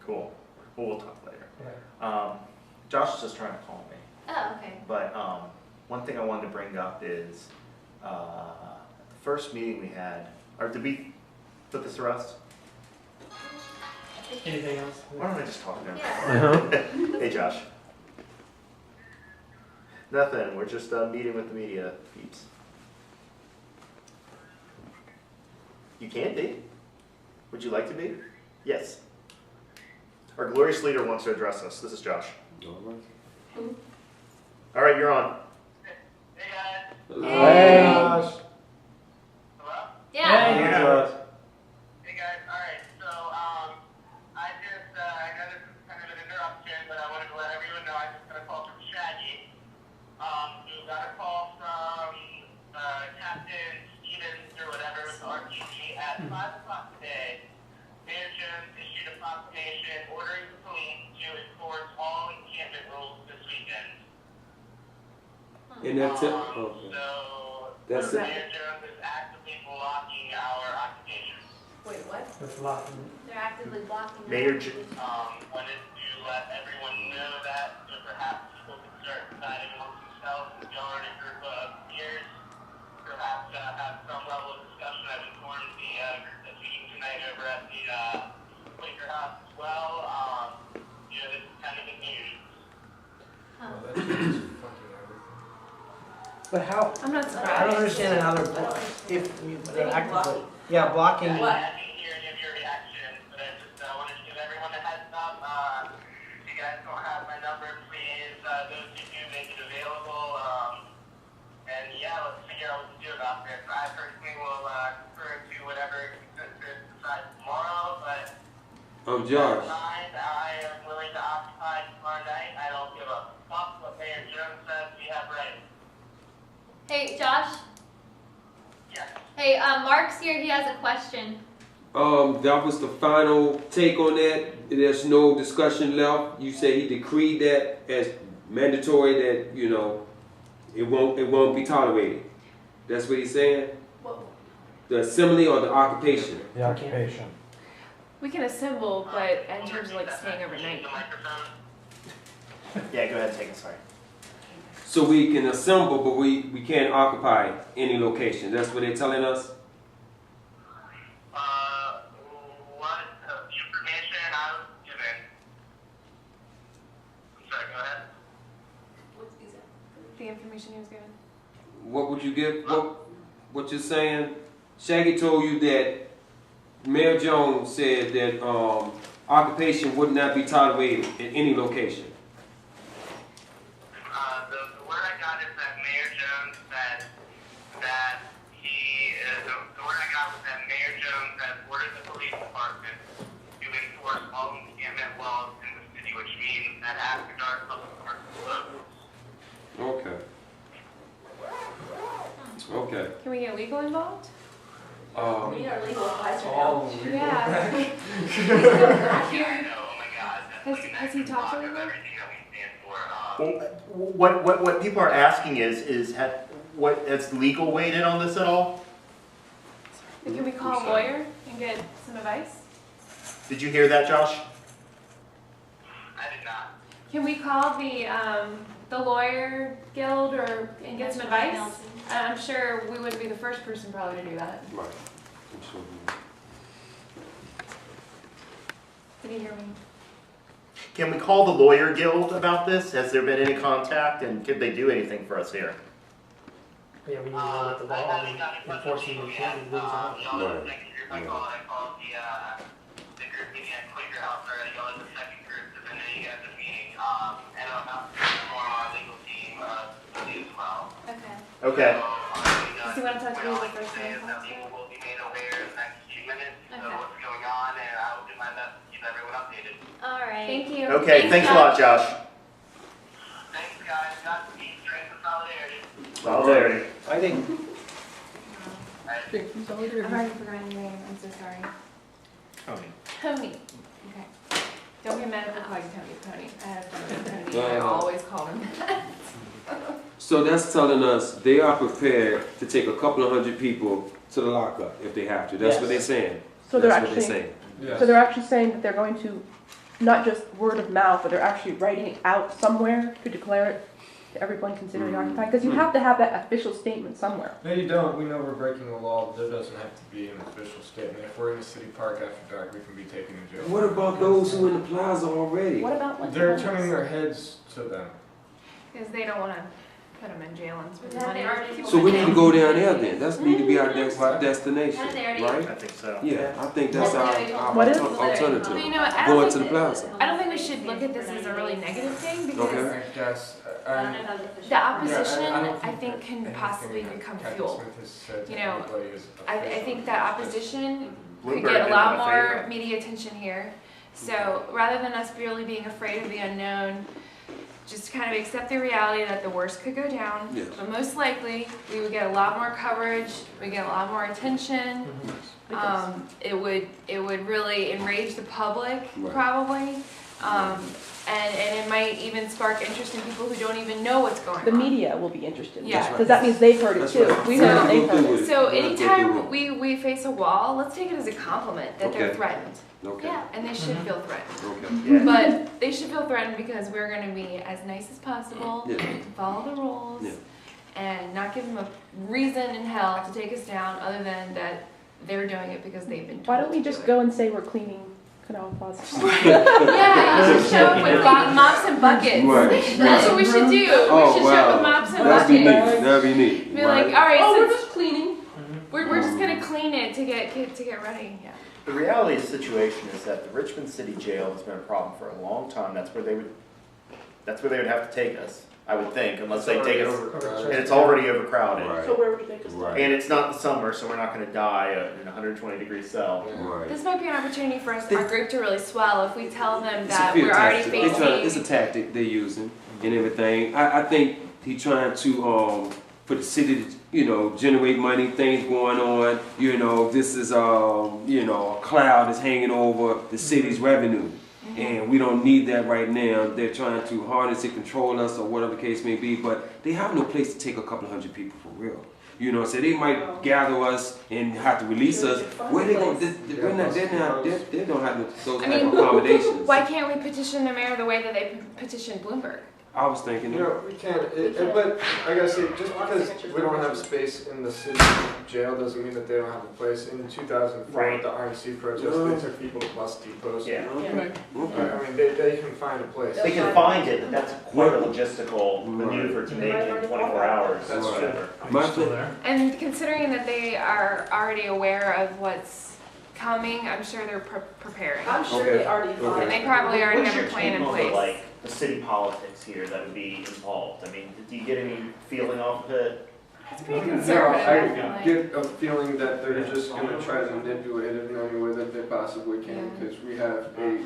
Cool. Well, we'll talk later. Okay. Josh is just trying to call me. Oh, okay. But one thing I wanted to bring up is the first meeting we had, or did we put this to rest? Anything else? Why don't I just talk now? Yeah. Hey, Josh. Nothing. We're just meeting with the media peeps. You can be. Would you like to be? Yes. Our glorious leader wants to address us. This is Josh. All right, you're on. Hey guys. Hey. Gosh. Hello? Yeah. Hey. Hey guys. All right. So I just I know this is kind of an interruption, but I wanted to let everyone know I just got a call from Shaggy. Who got a call from Captain Stevens or whatever with the RPG at 5 o'clock today. Mayor Jones issued a proclamation ordering the police to enforce all encampment rules this weekend. And that's it? So, That's it. Mayor Jones is actively blocking our occupation. Wait, what? It's locking. They're actively blocking. Mayor Wanted to let everyone know that, so perhaps people can start deciding amongst themselves and going in a group of peers, perhaps have some level of discussion. I've informed the group that's meeting tonight over at the Quaker House as well. This is kind of good news. Well, that changes fucking everything. But how? I'm not surprised. I don't understand how they're if they're actively. Yeah, blocking. I didn't hear any of your reactions, but I just wanted to give everyone a heads up. If you guys don't have my number, please, those who do, make it available. And yeah, let's figure out what to do about this. I personally will refer to whatever consensus decides tomorrow, but Josh. I am willing to occupy tomorrow night. I don't give a fuck what Mayor Jones says. We have rights. Hey, Josh. Yes. Hey, Mark's here. He has a question. That was the final take on that. There's no discussion left. You say he decreed that as mandatory that, it won't be tolerated. That's what he's saying? Whoa. The assembly or the occupation? The occupation. We can assemble, but in terms of like staying overnight. The microphone. Yeah, go ahead and take it. Sorry. So we can assemble, but we can't occupy any location. That's what they're telling us? What the information I was given? I'm sorry, go ahead. What's exactly? The information he was given. What would you get? What you're saying? Shaggy told you that Mayor Jones said that occupation would not be tolerated in any location. The word I got is that Mayor Jones said that the word I got was that Mayor Jones has ordered the police department to enforce all encampment laws in the city, which means that after dark public parks are closed. Okay. Okay. Can we get legal involved? We need our legal advisor now. Yeah. Yeah, I know, oh my God. Has he talked to anyone? Everything that we stand for. What people are asking is has legal weighed in on this at all? Can we call a lawyer and get some advice? Did you hear that, Josh? I did not. Can we call the lawyer guild and get some advice? I'm sure we wouldn't be the first person probably to do that. Right. I'm sure. Did you hear me? Can we call the lawyer guild about this? Has there been any contact, and could they do anything for us here? Yeah, we need to know what the law and enforcing the encampment rules are. Y'all are the second group I called the group meeting at Quaker House already. Y'all are the second group to been you guys are meeting. And I'm about to form our legal team as well. Okay. Okay. Does he want to talk to me the first Say name? is that people will be made aware in the next few minutes of Okay. what's going on, and I will do my best to keep everyone updated. All right. Thank you. Okay, thanks a lot, Josh. Thanks, guys. Godspeed. Strength and solidarity. Solidarity. I think I've already forgotten your name. I'm so sorry. Tony. Tony. Okay. Don't get mad if I call you Tony. Tony. I have fun with Tony. I Yeah. always call him that. So that's telling us they are prepared to take a couple of hundred people to the lockup if they have to. That's what they're saying. So they're That's what actually, saying. Yes. so they're actually saying that they're going to, not just word of mouth, but they're actually writing it out somewhere to declare it to everyone considering occupied? Because you have to have that official statement somewhere. No, you don't. We know we're breaking the law. There doesn't have to be an official statement. If we're in a city park after dark, we can be taken to jail. What about those who in the plaza already? What about like? They're turning their heads to them. Because they don't wanna put them in jail and spend Yeah, money. they already- So we need to go down there then. That's need to be our next What? destination, Haven't they already- right? I think so. Yeah, I think that's our What is- alternative. But you know what, I Going don't to the think, plaza. I don't think we should look at this as a really negative thing because Okay. Yes. I don't know if that was official. the opposition, Yeah, don't I think, can anything possibly that become Captain fuel. Smith has said to You know, anybody is I official. think that opposition could Bloomberg get a did lot them a more favor. media attention here. So rather than us really being afraid of the unknown, just kind of accept the reality that the worst could go down. Yes. But most likely, we would get a lot more coverage, we get a lot more attention. It would really enrage the public, Right. probably. And it might even spark interest in people who don't even know what's going on. The media will be interested. Yeah. Because that means they've heard it That's too. right. We heard it, they've Go heard through it. it. So Yeah, anytime we face a wall, let's take it as a compliment that they're Okay. threatened. Okay, Yeah. And they should feel threatened. okay. Yeah. But they should feel threatened because we're going to be as nice as possible, Yeah. follow the rules, Yeah. and not give them a reason in hell to take us down other than that they're doing it because they've been told Why don't we to just do go and say we're cleaning Canal Plaza? it. Yeah, you should show up with mops and buckets. Right, That's what we should do. Oh, we should show up wow. with mops and That'd be neat, buckets. that'd be neat. Be like, right? all right, Oh, we're since just cleaning. we're just gonna clean it to get ready. Yeah. The reality of the situation is that the Richmond City Jail has been a problem for a long time. That's where they would have to take us, I would think, unless they take us, and it's already overcrowded. Right. So where would you take us? Right. And it's not the summer, so we're not gonna die in a 120-degree cell. Right. This might be an opportunity for us, our group, to really swell if we tell them It's a that fear we're already tactic. They trying- It's a facing. tactic they're using and everything. I think he trying to, for the city to, generate money, things going on. This is, a cloud is hanging over the city's revenue. And we don't need that right now. They're trying to harness it, control us, or whatever the case may be. But they have no place to take a couple of hundred people for real. So they might gather us and have to release us. Where they going? They don't have those I type mean, of accommodations. Why can't we petition the mayor the way that they petitioned Bloomberg? I was thinking. We can't, but I gotta say, just because we don't have space in the city jail doesn't mean that they don't have a place. In 2004, Right. with the RNC protest, they took people to bus depots. Yeah. Okay. I mean, they can find a place. They can find it, but that's quite a logistical maneuver to make in 24 hours. That's or true. whatever. My Still thing, there? And considering that they are already aware of what's coming, I'm sure they're preparing. I'm sure Okay. they already Okay. And they probably already What's have your a plan take in on place. the city politics here that would be involved? I mean, do you get any feeling off of it? It's pretty No, conservative. I feel like. get a feeling that they're just gonna try to manipulate it in any way that they possibly can, Yeah. because we have a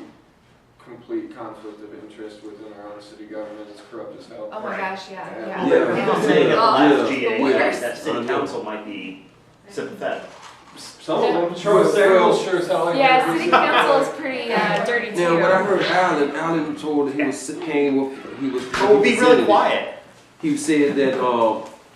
complete conflict of interest within our own city government. It's corrupt as hell. Oh my gosh, yeah, Yeah. yeah. Yeah. People saying at the Oh, last yeah. GA The worst. that city council might be sympathetic. Some of them, sure as hell. ain't Yeah, gonna be city council is pretty dirty too. now what I heard, Alan told that he was But we'll be really quiet. He said that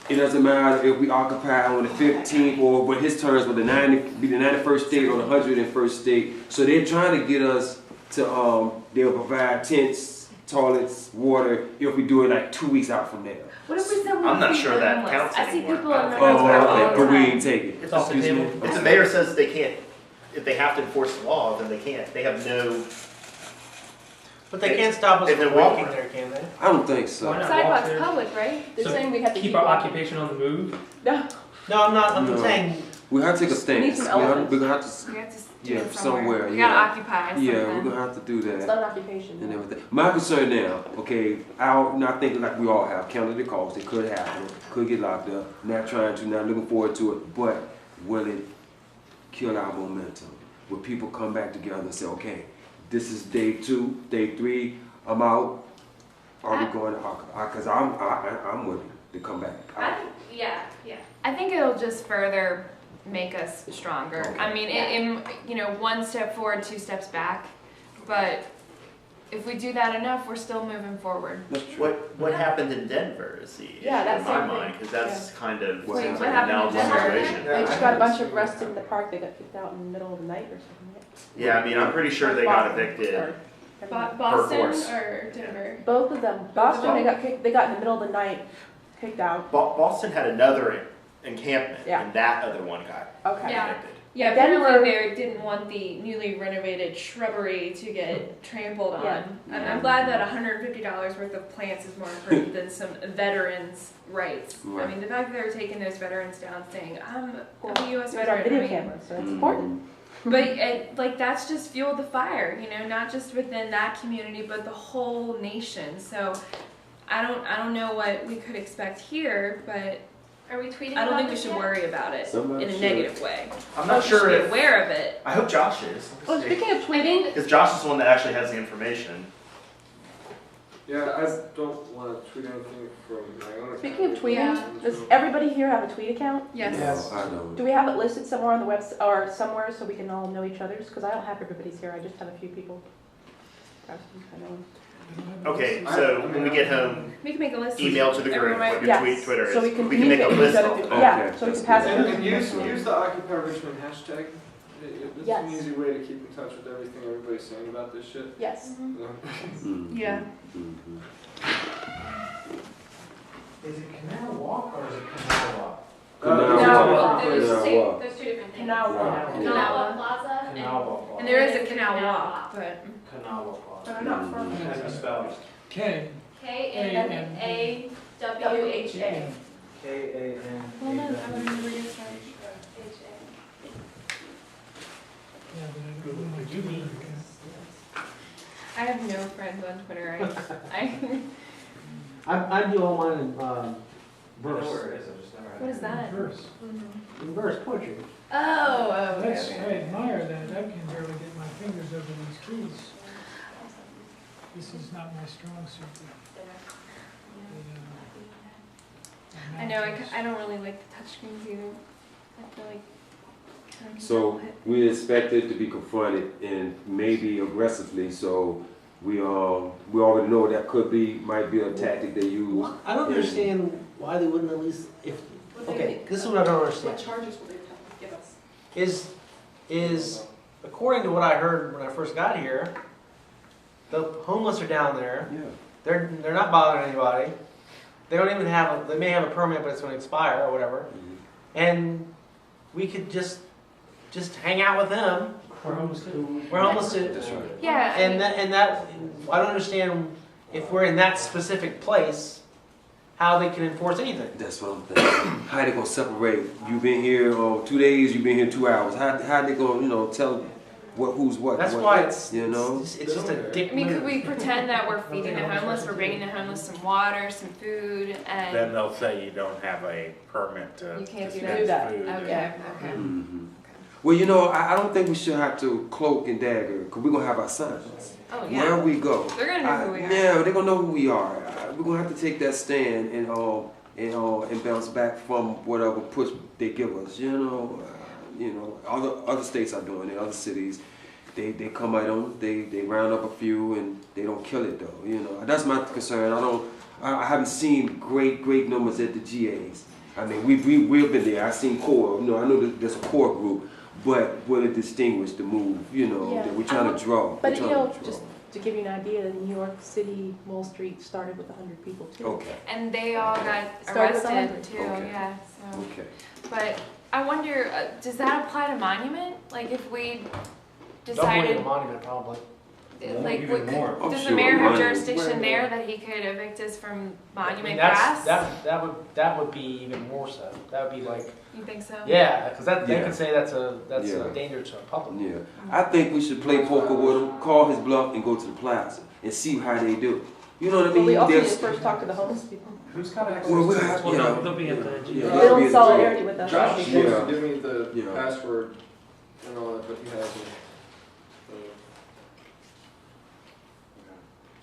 it doesn't matter if we occupy on the 15th or what his terms were the 91st state or the 101st state. So they're trying to get us to they'll provide tents, toilets, water if we do it like 2 weeks out from now. What if we said we I'm not would sure be that homeless? counts I see anymore. people in I the don't think Oh, that's all okay, the but we time. ain't take it. It's off the Excuse me? table. If the mayor says they can't, if they have to enforce the law, then they can't. They have no. But they can't stop us If they're from walking walking. there, can they? I don't think so. Why not? Sidewalks Walk there. public, right? They're So saying we have to Keep keep our walking. occupation on the move. No, No, I'm not, I'm No. saying, We have to take a We need stance. some elephants. We're gonna have to. We have to do Yeah, it somewhere, We yeah. gotta occupy something. Yeah, we're gonna have to do it's that. not an occupation. And everything. My concern now, okay, I think like we all have, counted the cost, it could happen, could get locked up, not looking forward to it, but will it kill our momentum? Will people come back together and say, okay, this is day 2, day 3, I'm out, are we going to occupy? Because I'm willing to come back. I think, yeah. I think it'll just further make us stronger. Okay. I mean, one step forward, 2 steps back, but if we do that enough, we're still moving forward. That's true. What happened in Denver is the issue Yeah, that's in my same thing. mind, because that's kind of What seems What like an happened in analogous Denver? situation. Yeah, They just I got a heard bunch so. of arrested in the park, they got kicked out in the middle of the night or something. Yeah, I mean, I'm pretty sure they got evicted. Or- Boston course. or Denver? Both of them. Boston, they got in the middle of the night, kicked out. Boston had another encampment, Yeah. and that other one got Okay. Yeah. evicted. Yeah, Denver- apparently they didn't want the newly renovated shrubbery to get trampled on. Yeah. And I'm glad that $150 worth of plants is more important than some veterans' rights. Right. I mean, the fact that they were taking those veterans down saying, I'm a U.S. There's our veteran. video I mean, cameras, so it's important. But like that's just fueled the fire, you know, not just within that community, but the whole nation. So I don't know what we could expect here, but Are we tweeting I don't about think we this should yet? worry about it Somebody in a should. negative way. I'm We not should sure be if, aware of it. I hope Josh is. Oh, speaking of tweeting, Because Josh is the one that actually has the information. Yeah, I don't want to tweet anything from my own. speaking of account. tweeting, Yeah. does everybody here have a tweet account? Yes. Yes. I know. Do we have it listed somewhere on the website or somewhere so we can all know each other's? Because I don't have everybody's here, I just have a few people. Perhaps I know them. Okay, so when we get home, We can make a list. email to the group Everyone- what your Yes, Twitter so we is. can We can make a communicate with list each other. of through- them. Yeah, Okay, so we that's can pass good. it And, through. and use the Occupy Richmond hashtag. It's Yes. an easy way to keep in touch with everything everybody's saying about this shit. Yes. Mhm. Yeah. Mhm. Is it Canal Walk or is it Canal Walk? Canal Canal Walk. There's Canal two, Walk. there's two different things. Canal Walk. Canal Plaza Canal Walk. And there is a There's a canal canal walk, walk. but Canal Walk. But I'm not Mhm. from. How do you spell it? K. K-N-A-W-H-A. K-A-N. hold on, I would remember your side. Yeah, but I don't know what you mean. I have no friends on Twitter. I I do all mine in verse. what is that? Verse. In verse, poetry. Oh, okay. That's, I okay. admire that. I can barely get my fingers over these keys. This is not my strong suit. I know. I don't really like the touchscreens either. I feel like. I can So hit- we expect it to be confronted and maybe aggressively. So we already know that might be a tactic they use. I don't understand why they wouldn't at least, okay, this is what I don't understand. charges will they give us? Is, according to what I heard when I first got here, the homeless are down there. Yeah. They're not bothering anybody. They don't even have, they may have a permit, but it's gonna expire or whatever. Mhm. And we could just hang out with them. We're homeless too. We're homeless too. That's right. Yeah. And that, I don't understand if we're in that specific place, how they can enforce anything. That's what I'm thinking. How they gonna separate? You been here 2 days. You been here 2 hours. How they gonna tell who's what? That's what, why it's, you know. it's just a dick I mean, could move. we pretend that we're feeding the homeless, we're bringing the homeless some water, some food, Then and they'll say you don't have a permit to You can't do dispense that. food. okay, okay. Mhm. Well, I don't think we should have to cloak and dagger because we're gonna have our signs. Oh Wherever yeah. we go. They're gonna know who we are. Yeah, they're gonna know who we are. We're gonna have to take that stand and bounce back from whatever push they give us. Other states are doing it. Other cities, they come at them. They round up a few and they don't kill it though. That's my concern. I haven't seen great numbers at the GAs. I mean, we've been there. I've seen core. I know that there's a core group, but what it distinguish the move. Yeah. That we're trying to draw. But We're you trying know, to draw. just to give you an idea, New York City, Wall Street started with 100 people too. Okay. And they all got Started with arrested 100. too, Okay. yeah, so. Okay. But I wonder, does that apply to Monument? Like if we Doubling the decided, monument probably. like, even more. I'm does the sure mayor have Monument- jurisdiction there that he could evict us from I mean, Monument that's, grass? that would be even more so. That would be like, You think so? yeah, because they Yeah. could say that's a Yeah. danger to the public. Yeah, I think we should play poker with them, call his bluff, and go to the plaza and see how they do. You know what I Well, mean? we also need to There's- first talk to the homeless people. Who's got access Well, we to have- this? Well, yeah. they'll be at the. Yeah. They're be in in solidarity with us. Josh is Yeah. supposed to give me the Yeah. password and all that, but he hasn't.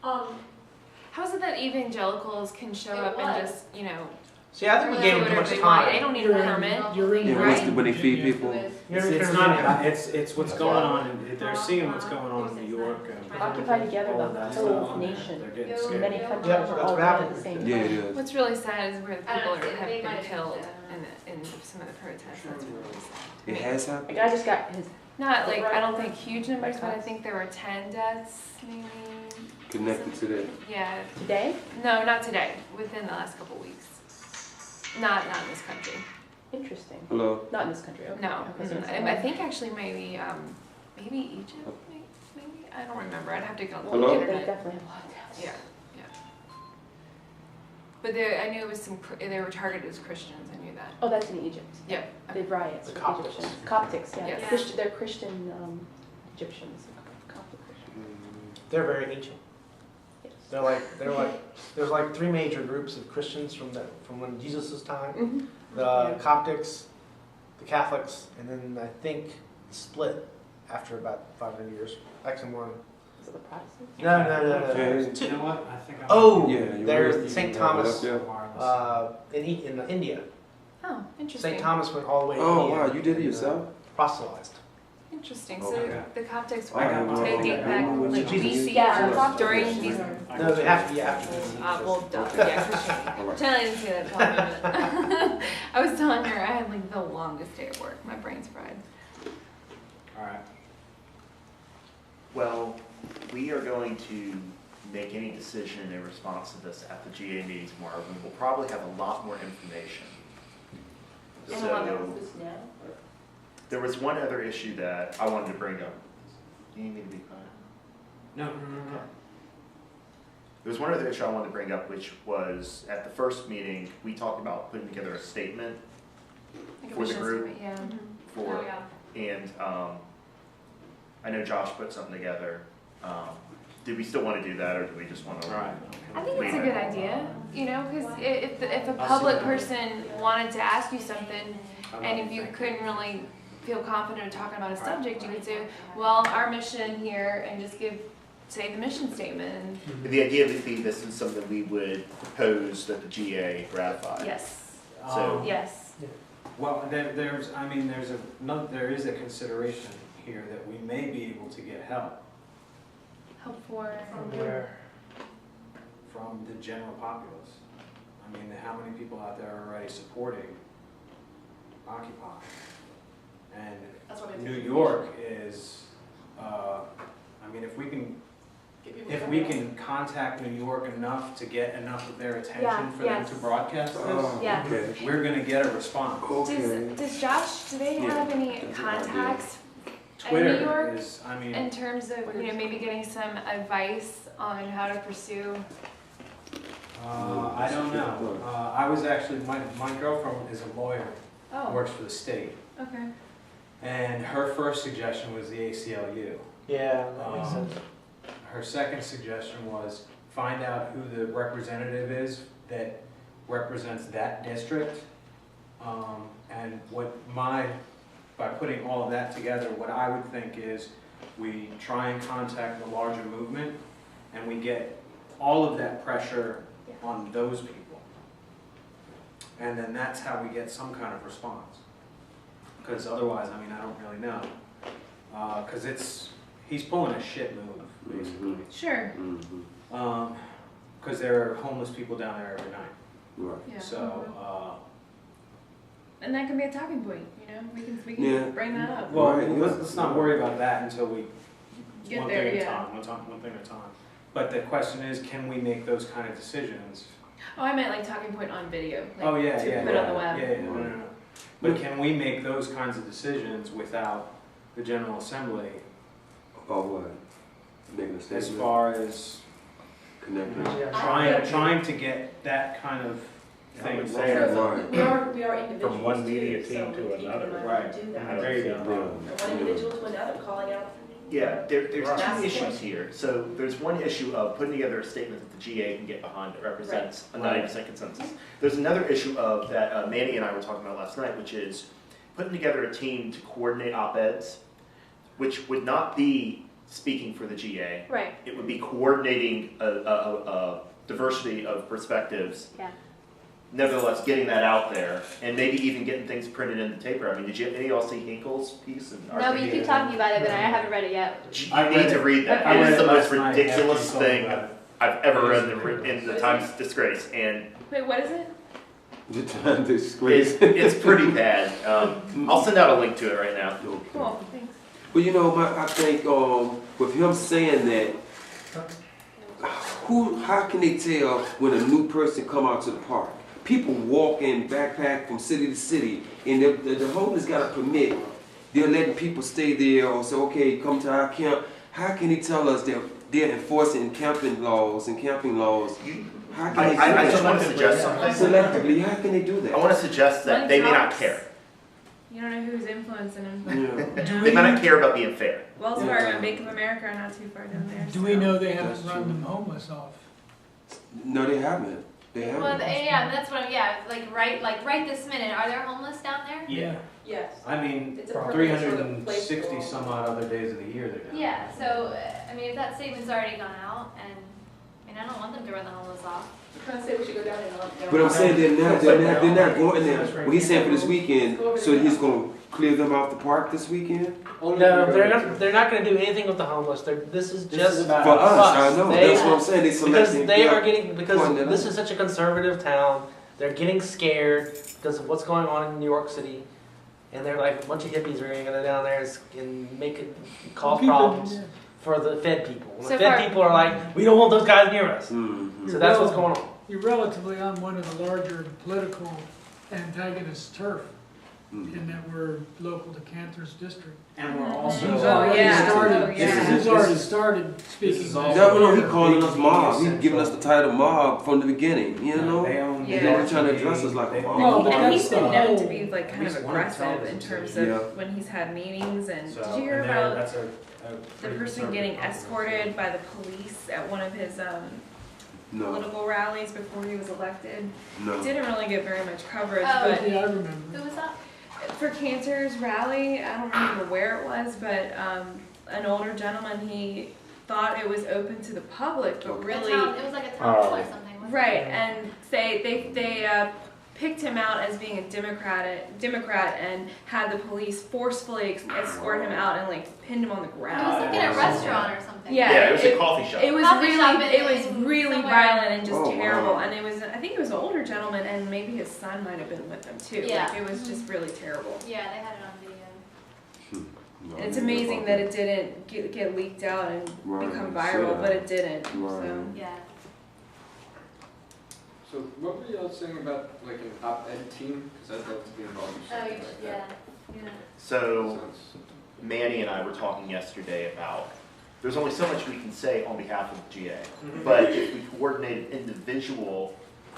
How is it that evangelicals can show It up was. and just, See, I think we do gave them too whatever much they want? They time. don't need a permit. You're in. Yeah, Right. when they feed people. It's not, it's what's going on, they're seeing what's going on in New York. Occupy together, all the that whole stuff. nation. They're getting Yep. scared. Many countries Yeah, are that's all what doing it happened. at the same time. Yeah, it is. What's really sad is where the I people don't know, have they might been have killed just, in some of the protests. That's really sad. It has A happened. guy just got his, Not like, I don't think huge numbers, but I think there were 10 deaths maybe. Connected to that. Yeah, today? no, not today, within the last couple weeks. Not in this country. Interesting. Hello. Not in this country, okay. No, Okay, so it's I think actually maybe Egypt, maybe, I don't remember, I'd have to go on the Hello? They internet. definitely have a lot of deaths. Yeah, yeah. But there, I knew it was they were targeted as Christians, I knew that. Oh, that's in Egypt. Yep. The riots The with Coptics. Egyptians. Coptics, yeah. Yes. They're Christian Egyptians. Coptic Christians. They're very ancient. Yes. There's like three major groups of Christians from when Jesus' time. Mhm. The Coptics, the Catholics, and then I think split after about 500 years. Actually more. Is it the Protestants? No. You know what, I think I'm. Oh, Yeah, you're there's right. St. Yeah, Thomas yeah. in India. Oh, interesting. St. Thomas went all the way to Oh, India. wow, you did it yourself? Proselytized. Interesting. Okay. So the Coptics I got were mine. taking back like BC Yeah, or during these. No, they have to be after this. Well, duh, yeah, Christianity. All right. Pretend I didn't say that until I minute. I was telling her I had like the longest day at work. My brain's fried. Alright. Well, we are going to make any decision in response to this at the GA meeting tomorrow, and we'll probably have a lot more information. And how long So, is this now? there was one other issue that I wanted to bring up. You need me to be quiet? No. There was one other issue I wanted to bring up, which was at the first meeting, we talked about putting together a statement Like a For the mission group? statement, yeah. for, Oh, yeah. and I know Josh put something together. Did we still want to do that, or do we just want to? Alright. I think it's a good idea, you know, because if a I'll public see. person wanted to ask you something, and if you couldn't really feel confident in talking about a subject, you would say, well, our mission here, and just say the mission statement. The idea would be this is something we would propose that the GA ratify. And yes, So- yes. Well, there is a consideration here that we may be able to get help Help for. from the general populace. I mean, how many people out there are already supporting Occupy? And That's what we New York is, I mean, if we can contact New York enough to get enough of their attention Yeah, for them yes. to broadcast this, Oh, Yeah. okay. we're gonna get a response. Okay. Does Josh, do they Yeah. have any That's a good contacts in Twitter New York is, I mean, in terms of, maybe getting some advice on how to pursue? I don't know. I was actually, my girlfriend is a lawyer, Oh, works for the state, okay. and her first suggestion was the ACLU. Yeah, that makes Um, sense. Her second suggestion was find out who the representative is that represents that district. And by putting all of that together, what I would think is we try and contact the larger movement and we get all of that pressure on those people. And then that's how we get some kind of response. Because otherwise, I mean, I don't really know. Because he's pulling a shit move, basically. Sure. Mhm. Because there are homeless people down there every night. Right. Yeah. So, And that can be a talking point, you know, we can Yeah. bring that up. well, Right, yeah. let's not worry about that until we, Get one there, thing at a yeah. time, one thing at a time. But the question is, can we make those kind of decisions? Oh, I meant like talking point on video. Like Oh, yeah, to yeah. put on the web. Yeah, no. But can we make those kinds of decisions without the General Assembly About what? Making a as statement? far as Connecting? trying to get that kind of thing would rolling? say Right. We are individuals From one media too, so team we to need keep in another. mind Right. to do that. There you go. One individual to another, calling out. Yeah, there's Right. two issues here. So there's one issue of putting together a statement that the GA can get behind that represents a 90% consensus. There's another issue of that Manny and I were talking about last night, which is putting together a team to coordinate op-eds, which would not be speaking for the GA. Right. It would be coordinating a diversity of perspectives Yeah. nevertheless, getting that out there and maybe even getting things printed in the paper. I mean, did any of y'all see Hinkle's piece? No, but you keep talking about it, but I haven't read it yet. You need to read that. I It read is the it most last night ridiculous after you told me thing about it. I've ever read in the Times Disgrace, and Wait, what is it? The time disgrace. it's pretty bad. I'll send out a link to it right now. Cool, thanks. But you know, I think with him saying that, how can they tell when a new person come out to the park? People walk in backpack from city to city, and the homeless got a permit. They're letting people stay there or say, okay, come to our camp. How can they tell us they're enforcing camping laws and camping laws? How can they do I just that? want to suggest something. Selectively, how can they do that? I want to suggest that they may not care. You don't know who's influencing him. Yeah. They may not care about being fair. Wells Fargo and Bank of America are not too far down there. Do we so. know they haven't That's run true. them homeless off? No, they haven't. They Well, haven't. yeah, that's what, right this minute, are there homeless down there? Yeah. Yes. I mean, It's a perfect sort of 360 place for- some odd other days of the year they're down. Yeah, so, I mean, if that statement's already gone out, and, I mean, I don't want them to run the homeless off. I'm trying to say we should go down there and But I'm saying they're not going there. Well, he's saying for this weekend, so he's gonna clear them off the park this weekend? No, they're not going to do anything with the homeless. This is just about For us, I us. know, They- that's what I'm saying, they because selecting. they are getting because pointing it this out. is such a conservative town. They're getting scared because of what's going on in New York City, and they're like a bunch of hippies are going to go down there and make it cause problems for the Fed people. And So the Fed far- people are like, we don't want those guys near us. Mhm. So that's what's going on. You're relatively on one of the larger political antagonist turf, Mhm. in that we're local to Cantor's district. And we're He's also. already yeah. started, Oh, yeah. he's already started speaking. is that. all- No, he calling us mob, he's Central. giving us the title mob from the beginning, you know? They own. Yeah. They were trying to address us like a mob. No, but And he's that's been the known to whole- be like kind of At least one of the aggressive in television terms stations. of when he's had meetings and So, did you hear and there- about that's a the pretty person getting conservative escorted by the police at one of his No, political rallies before he was elected? no. It didn't really get very much coverage, Oh. but Yeah, I remember. Who was that? for Cantor's rally, I don't remember where it was, but an older gentleman, he thought it was open to the public, but Okay. really, It was like a town hall or something, wasn't it? right, and they picked him out as being a Democrat and had the police forcefully escort him out and like pinned him on the It was ground. like in a restaurant or something. Yeah, It was a coffee shop. It was Coffee shop really, in- it was in really somewhere. violent and just Oh, terrible. wow. And it was, I think it was an older gentleman, and maybe his son might have been with them too. Yeah. Like, it was just really terrible. Yeah, they had it on video. No, And it's I don't know amazing about that it didn't get leaked out and Right, become yeah. viral, but it didn't. Right. So. Yeah. So what were y'all saying about like an op-ed team? Because I'd love to be involved in Oh, something you, like yeah, that. yeah. So Manny and I were talking yesterday about there's only so much we can say on behalf of the GA, but if we coordinated individual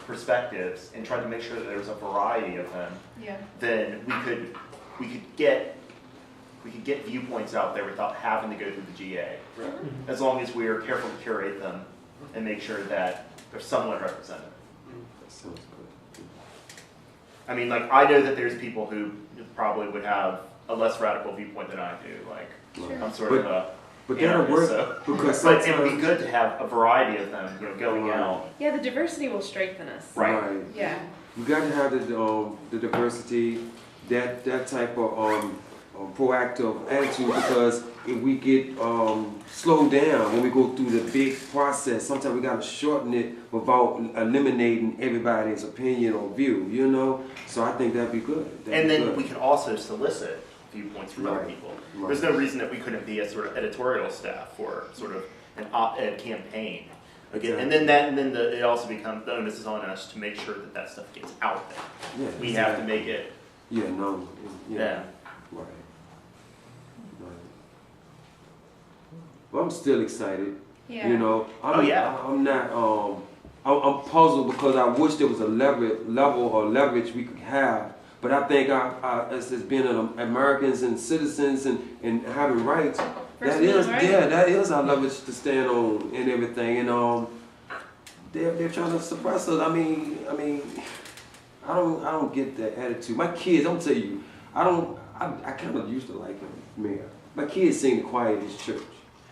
perspectives and tried to make sure that there was a variety of them, Yeah. then we could get viewpoints out there without having to go through the GA. As long as we are careful to curate them and make sure that they're somewhat represented. That sounds good. I mean, like, I know that there's people who probably would have a less radical viewpoint than I do. Like, Right. I'm sort of a But that'll anarchist, work, so. because But it would be sometimes. good to have a variety of them, going Right. out. Yeah, the diversity will strengthen us. Right. Yeah. You got to have the diversity, that type of proactive attitude, because if we get slowed down when we go through the big process, sometimes we got to shorten it without eliminating everybody's opinion or view, you know? So I think that'd be good. And then we can also solicit viewpoints from other Right. people. Right. There's no reason that we couldn't be a sort of editorial staff or sort of an op-ed campaign. Again, and then it also becomes, the onus is on us to make sure that stuff gets out there. Yeah, We have to make it, Yeah, no. yeah. Right. Right. Well, I'm still excited. Yeah. You know, I'm not. I'm puzzled because I wish there was a level or leverage we could have. But I think as being Americans and citizens and having rights, that is our leverage to stand on and everything. And they're trying to suppress us. I mean, I don't get that attitude. My kids, I'm tell you, I kind of used to like him, Mayor. My kids sing the quietest church.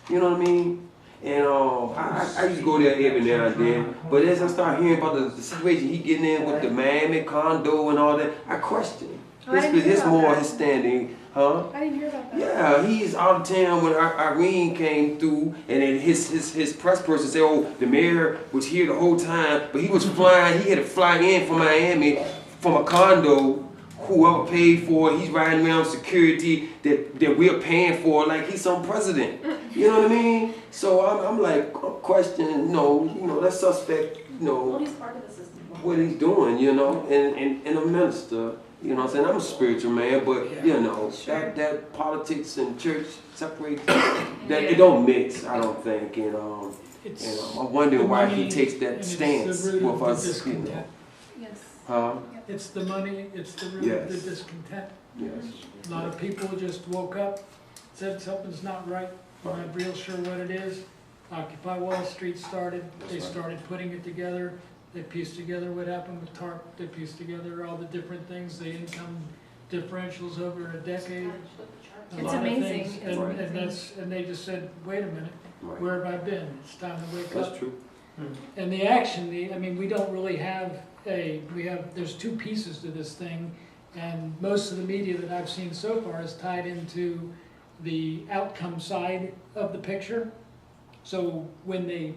You know what I mean? And I used to go there every now and then. But as I start hearing about the situation he getting in with the Miami condo and all that, I question Oh, I didn't hear his about moral, that. his standing, huh? I didn't hear about that. Yeah, he's out of town when Irene came through, and then his press person said, "Oh, the mayor was here the whole time, but he was flying. He had to fly in from Miami from a condo. Whoever paid for it, he's riding around security that we're paying for, like he's some president. You know what I mean? So I'm like, I'm questioning, that suspect, Well, he's part of the system. what he's doing, and a minister. You know what I'm saying? I'm a spiritual man, but that politics and church separate. That it don't mix, I don't think. And I'm wondering why he takes that stance with us. Yes. It's the money, it's the root of the discontent. Yes. A lot of people just woke up, said something's not right, we're not real sure what it is. Occupy Wall Street started, they started putting it together. They pieced together what happened with TARP, they pieced together all the different things, the income differentials over a decade. A It's lot of amazing. things, and they just said, wait a minute, where have I been? It's time to wake up. That's true. And the action, we don't really have there's two pieces to this thing, and most of the media that I've seen so far is tied into the outcome side of the picture. So when they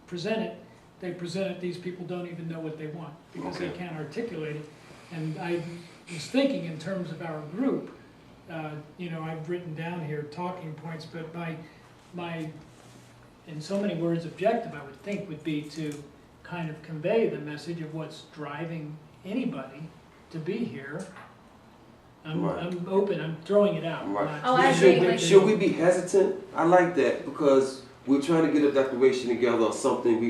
present it, these people don't even know what they want, because they can't articulate it. And I was thinking in terms of our group, I've written down here talking points, but my in so many words, objective, I would think, would be to kind of convey the message of what's driving anybody to be here. I'm open, I'm throwing it out. Right. Oh, I agree. Should we be hesitant? I like that, because we're trying to get a declaration together or something.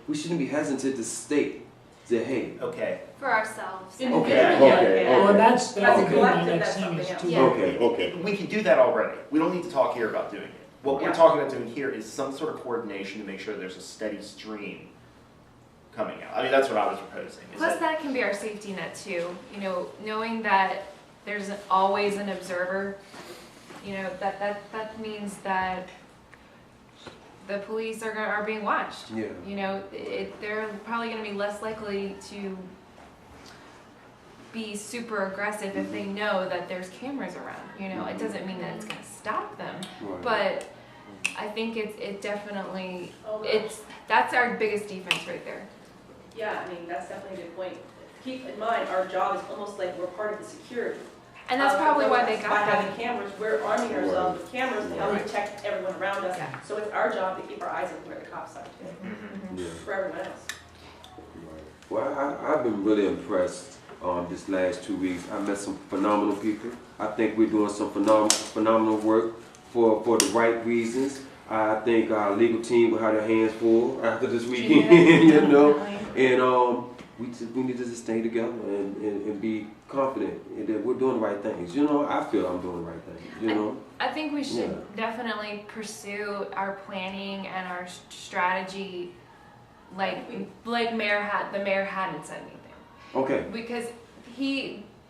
We shouldn't be hesitant to state that, hey. Okay. For ourselves. Well, that's As a good. collective, My that's next thing something is else. to- Yeah. Okay. We can do that already. We don't need to talk here about doing it. What we're talking about doing here is some sort of coordination to make sure there's a steady stream coming out. I mean, that's what I was proposing. Plus, that can be our safety net too. Knowing that there's always an observer. That means that the police are being watched. Yeah. They're probably going to be less likely to be super aggressive if they know that there's cameras around. It doesn't mean that it's going to stop them, but I think it definitely that's our biggest defense right there. Yeah, that's definitely a good point. Keep in mind, our job is almost like we're part of the security. And that's probably why they got By that. having cameras, we're arming ourselves with cameras to help Right. protect everyone around us. Yeah. So it's our job to keep our eyes on where the cops are too, Yeah. for everyone else. Well, I've been really impressed this last 2 weeks. I met some phenomenal people. I think we're doing some phenomenal work for the right reasons. I think our legal team will have their hands full after this weekend, and we need to just stay together and be confident that we're doing the right things. I feel I'm doing the right things. I think we should definitely pursue our planning and our strategy, like the mayor hadn't said anything. Okay. Because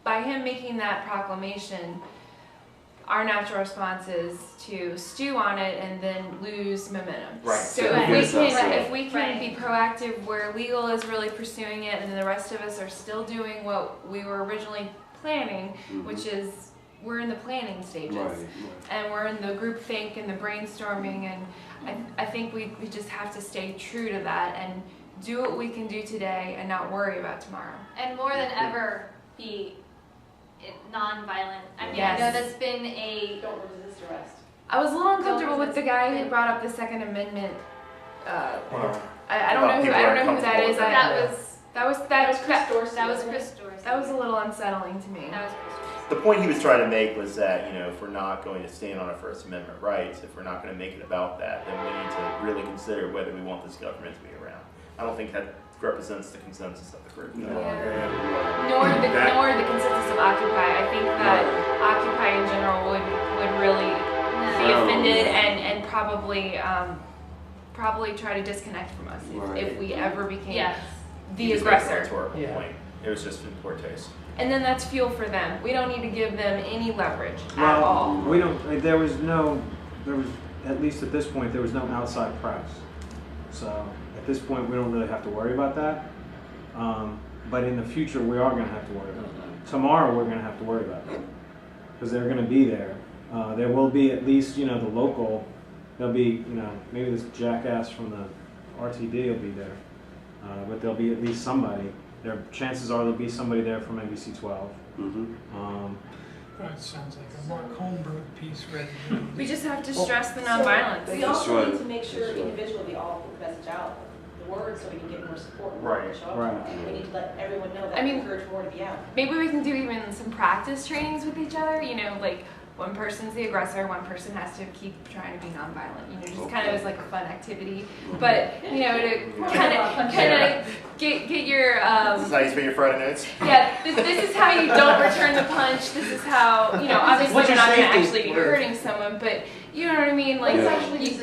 by him making that proclamation, our natural response is to stew on it and then lose momentum. Right. So Yeah. if we can Right. be proactive where legal is really pursuing it and the rest of us are still doing what we were originally planning, which is we're in the planning stages. Right. And we're in the group think and the brainstorming, and I think we just have to stay true to that and do what we can do today and not worry about tomorrow. And more than ever, be non-violent. I mean, Yes. I know that's been a Don't resist arrest. I was a little uncomfortable Don't with the guy who resist. brought up the Second Amendment. Wow. I don't know who that is. that was Chris Dorsey. that was Chris Dorsey. That was a little unsettling to me. That was Chris Dorsey. The point he was trying to make was that, if we're not going to stand on our First Amendment rights, if we're not going to make it about that, then we need to really consider whether we want this government to be around. I don't think that represents the consensus of the group. Nor the consensus of Occupy. I think that Occupy in general would really be offended and probably try to disconnect from us if we ever became Yes. the aggressor. Rhetorical point. It was just in poor taste. And then that's fuel for them. We don't need to give them any leverage at all. We don't. There was at least at this point, there was no outside press. So at this point, we don't really have to worry about that. But in the future, we are going to have to worry about that. Tomorrow, we're going to have to worry about it because they're going to be there. There will be at least, the local. There'll be, maybe this jackass from the RTD will be there, but there'll be at least somebody. Chances are there'll be somebody there from NBC 12. That sounds like a Mark Holmberg piece ready. We just have to stress the nonviolence. We also need to make sure individually we all put the message out, the word, so we can get more support. Right. Show up. Right. We need to let everyone know that. I mean, encourage more to be out. Maybe we can do even some practice trainings with each other, like one person's the aggressor, one person has to keep trying to be nonviolent, just kind of as like a fun activity. But, to kind of get your... This is how you spend your Friday nights? Yeah, this is how you don't return the punch. This is how, obviously you're not going to actually be hurting someone, but you know what I mean? Like,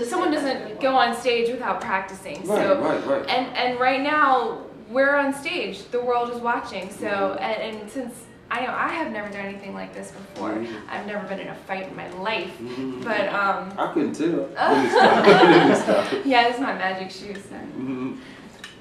someone doesn't go on stage without practicing. Right. And right now, we're on stage. The world is watching. So, and since... I have never done anything like this before. I've never been in a fight in my life, but I couldn't tell. yeah, this is my magic shoes. So.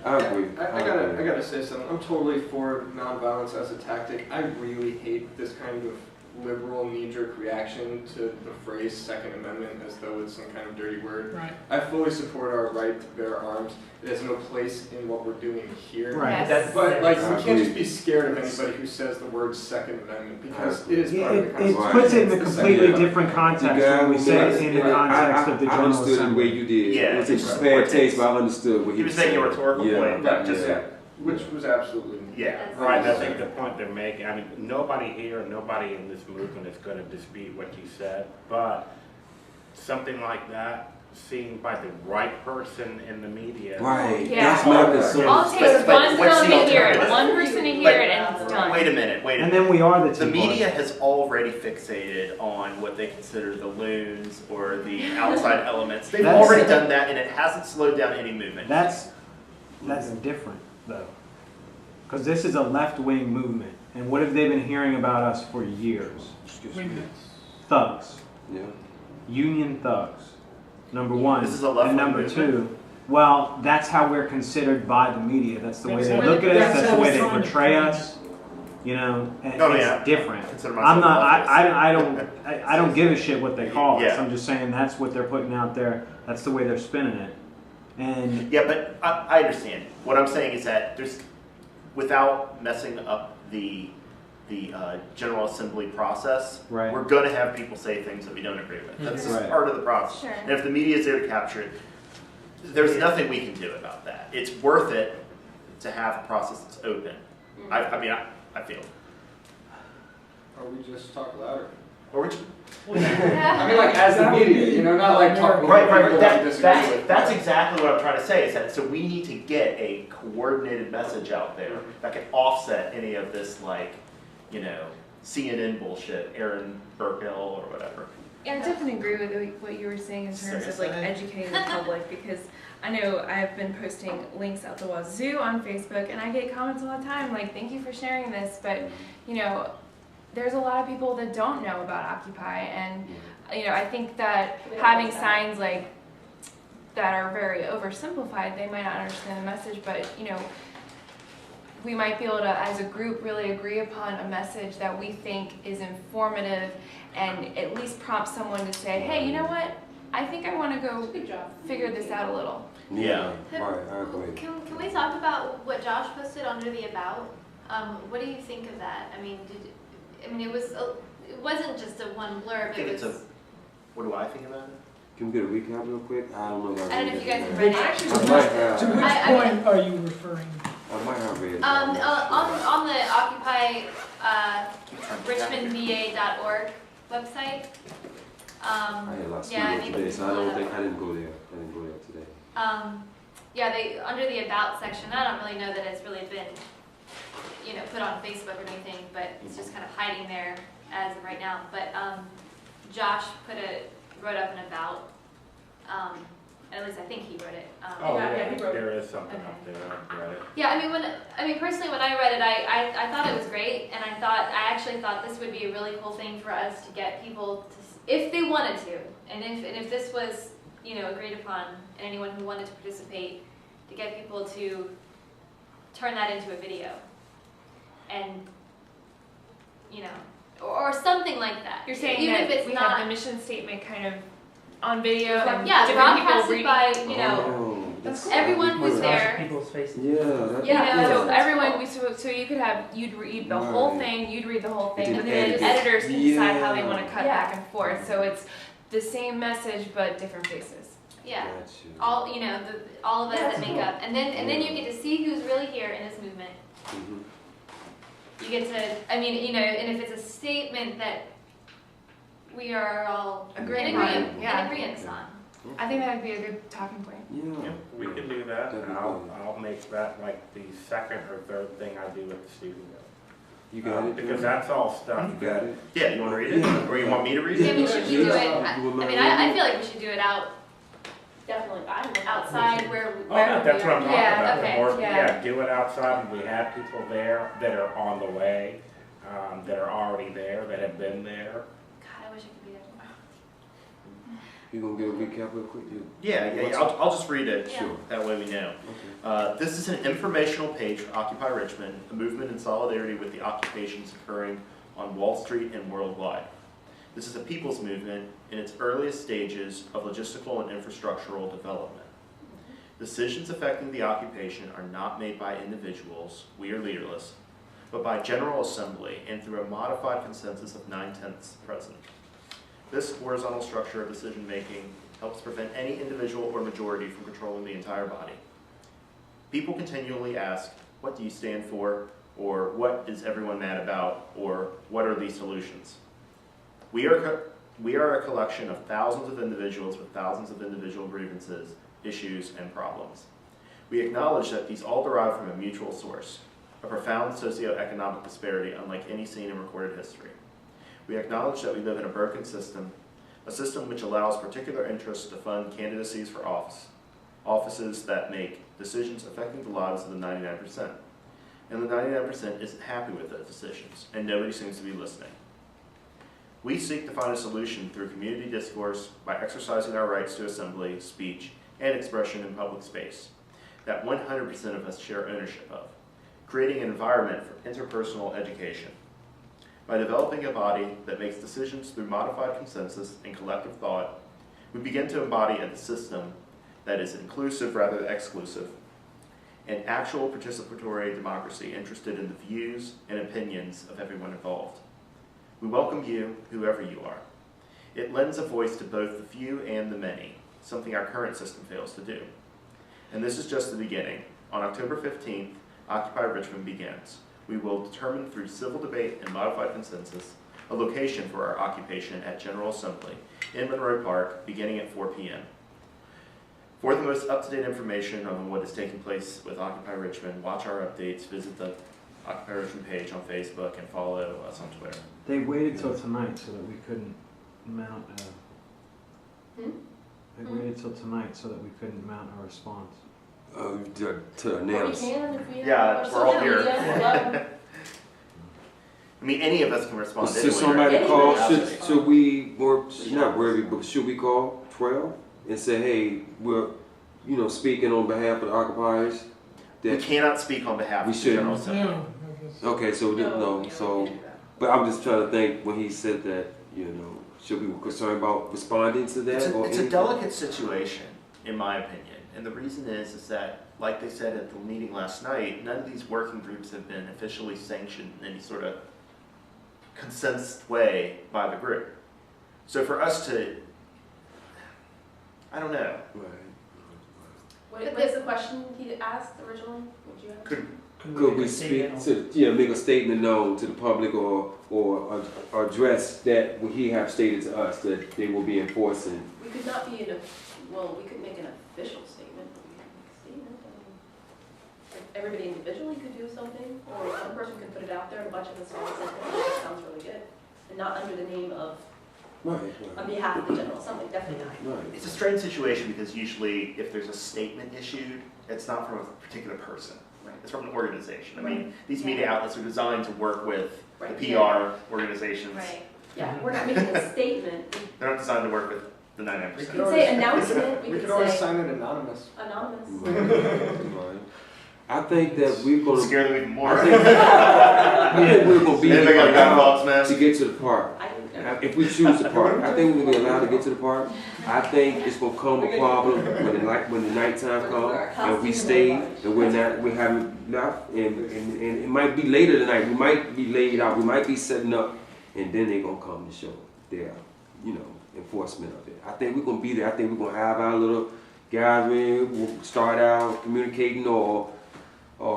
I agree. I gotta say something. I'm totally for nonviolence as a tactic. I really hate this kind of liberal knee-jerk reaction to the phrase Second Amendment as though it's some kind of dirty word. Right. I fully support our right to bear arms. It has no place in what we're doing here. Right. Yes. But we can't just be scared of anybody who says the word Second Amendment because it is part of the It Constitution. puts it in a completely different context when we say it's in the context of the I General understood it the way Assembly. you did. Yeah, It was it's a bad taste, but I understood what He was making a rhetorical point. Which was absolutely Right, I think the point they're making, nobody here, nobody in this movement is going to dispute what you said, but something like that, seen by the right person in the media. Right. Yeah. That's my concern. All it takes is one what's the person to hear it, alternative? one person to hear it, and it's done. Wait a minute. And then we are the The Tea media Party. has already fixated on what they consider the loons or the outside elements. They've That's- already done that, and it hasn't slowed down any movement. That's different, though. Because this is a left-wing movement. And what have they been hearing about us for years? Thugs. Yeah. Union thugs. Number one. This is a left-wing and number movement. two, well, that's how we're considered by the media. That's the way That's they how look they- at us. that's That's how the way it's they trying to portray frame us. And Oh, it's yeah. different. Consider myself I'm not. leftist. I don't give a shit what they call us. Yeah. I'm just saying that's what they're putting out there. That's the way they're spinning it. And Yeah, but I understand. What I'm saying is that without messing up the General Assembly process, Right. we're going to have people say things that we don't agree with. That's just Right. part of the process. Sure. And if the media is there to capture it, there's nothing we can do about that. It's worth it to have a process that's open. I feel. Or we just talk louder. Or which, I mean, like as the media, not like talking right. people that we disagree with. That's exactly what I'm trying to say. Is that so we need to get a coordinated message out there that can offset any of this, CNN bullshit, Aaron Burkhill or whatever. Yeah, I definitely agree with what you were saying in terms of educating the public, because I know I've been posting links out the wazoo on Facebook, and I get comments all the time like, "Thank you for sharing this," but there's a lot of people that don't know about Occupy, and I think that having signs like that are very oversimplified, they might not understand the message, but we might be able to, as a group, really agree upon a message that we think is informative and at least prompt someone to say, hey, you know what? I think I want to go figure this out a little. Yeah. Right, I agree. Can we talk about what Josh posted under the About? What do you think of that? It wasn't just a one blurb. I think what do I think about it? Can we get a recap real quick? I don't know. I don't know if you guys have read it. I might have. To which point are you referring? I might have read it. On the Occupy richmondva.org website. I had a lot of school yeah, today, so I didn't go there. Today. They under the About section. I don't really know that it's really been, put on Facebook or anything, but it's just kind of hiding there as of right now. But Josh wrote up an About. At least I think he wrote it. There is something up there. I've read it. Yeah, personally, when I read it, I thought it was great, and I actually thought this would be a really cool thing for us to get people if they wanted to, and if this was, you know, agreed upon, and anyone who wanted to participate, to get people to turn that into a video, and, you know, or something like that. You're saying even that if it's we not have the mission statement kind of on video and yeah, different people broadcasted reading. by, you know, Oh, That's cool. everyone who's Flash there. People's faces. Yeah, that's Yeah, So that's everyone, cool. so you could have, you'd read the whole Right. thing, you'd read the whole thing, And and then then edit it. editors can decide how they Yeah. want to cut Yeah. back and forth. So it's the same message but different faces. Yeah, Gotcha. all, you know, all of us Yeah, that make up, and then you get to see who's really here in this movement. Mhm. You get to, I mean, you know, and if it's a statement that we are all Agreeing in on, agreement, yeah. in agreement on. I think that'd be a good talking point. Yeah. Yeah, we can do that, That'd and be I'll make that like the second or third thing I do at the studio. You got it? Because that's all stuff You got it? Yeah, you want to read it? Yeah. Or you want me to read Yeah, I it? mean, should we do it, Yeah. I You want mean, me I to feel like we should do it Definitely, I would. outside where, Oh, wherever no, that's we what I'm are. talking Yeah, about. okay, The more, yeah. yeah, do it outside, and we have people there that are on the way, that are already there, that have been there. God, I wish I could be there. You gonna give a recap real quick? You- Yeah. I'll just read it. Yeah. Sure. That way we know. Okay. This is an informational page for Occupy Richmond, a movement in solidarity with the occupations occurring on Wall Street and worldwide. This is a people's movement in its earliest stages of logistical and infrastructural development. Decisions affecting the occupation are not made by individuals, we are leaderless, but by General Assembly and through a modified consensus of 9/10 present. This horizontal structure of decision-making helps prevent any individual or majority from controlling the entire body. People continually ask, what do you stand for? Or what is everyone mad about? Or what are these solutions? We are a collection of thousands of individuals with thousands of individual grievances, issues, and problems. We acknowledge that these all derive from a mutual source, a profound socioeconomic disparity unlike any seen in recorded history. We acknowledge that we live in a broken system, a system which allows particular interests to fund candidacies for offices that make decisions affecting the lives of the 99%. And the 99% isn't happy with those decisions, and nobody seems to be listening. We seek to find a solution through community discourse by exercising our rights to assembly, speech, and expression in public space that 100% of us share ownership of, creating an environment for interpersonal education. By developing a body that makes decisions through modified consensus and collective thought, we begin to embody a system that is inclusive rather than exclusive, and actual participatory democracy interested in the views and opinions of everyone involved. We welcome you, whoever you are. It lends a voice to both the few and the many, something our current system fails to do. And this is just the beginning. On October 15th, Occupy Richmond begins. We will determine through civil debate and modified consensus a location for our occupation at General Assembly in Monroe Park beginning at 4 p.m. For the most up-to-date information on what is taking place with Occupy Richmond, watch our updates, visit the Occupy Richmond page on Facebook, and follow us on Twitter. They waited till tonight so that we couldn't mount They waited till tonight so that we couldn't mount a response. To announce. We can if we have Yeah, our we're all social here. media. I mean, any of us can respond. Should anyway, somebody right? call, Anybody. should we, or not worry, but should we call 12 and say, hey, we're, speaking on behalf of the occupiers? We cannot speak on behalf We of the General shouldn't. Assembly. No, I guess. Okay, so, No, so, we can't do that. but I'm just trying to think when he said that, should we be concerned about responding to that? It's or a anything? delicate situation, in my opinion. And the reason is that, like they said at the meeting last night, none of these working groups have been officially sanctioned in any sort of consensus way by the group. So for us to, I don't know. Right. What is the question he asked originally? Would you have? Could we speak to, make a statement known to the public or address that what he have stated to us that they will be enforcing? We could not be we could make an official statement, but we could make a statement. If everybody individually could do something, or one person could put it out there and a bunch of us all said, that sounds really good. And not under the name of, on behalf of the General Assembly, definitely not. Right. It's a strange situation because usually if there's a statement issued, it's not from a particular person. Right. It's from an organization. I mean, Right. these media outlets are designed to work with Right. the PR organizations. Right. Yeah, we're not making a statement. They're not designed to work with the We 99%. could say announcement, We we could could always say sign it anonymous. anonymous. Right. I think that we're gonna. Scare them even more. I think we're gonna be Anybody got a gun allowed box mask? to get to the park. If we choose the park, I think we're gonna be allowed to get to the park. I think it's gonna come a problem when the nighttime comes and we stay and we haven't left and it might be later tonight. We might be laid out. We might be setting up, and then they're gonna come to show their, enforcement of it. I think we're gonna be there. I think we're gonna have our little gathering. We'll start out communicating or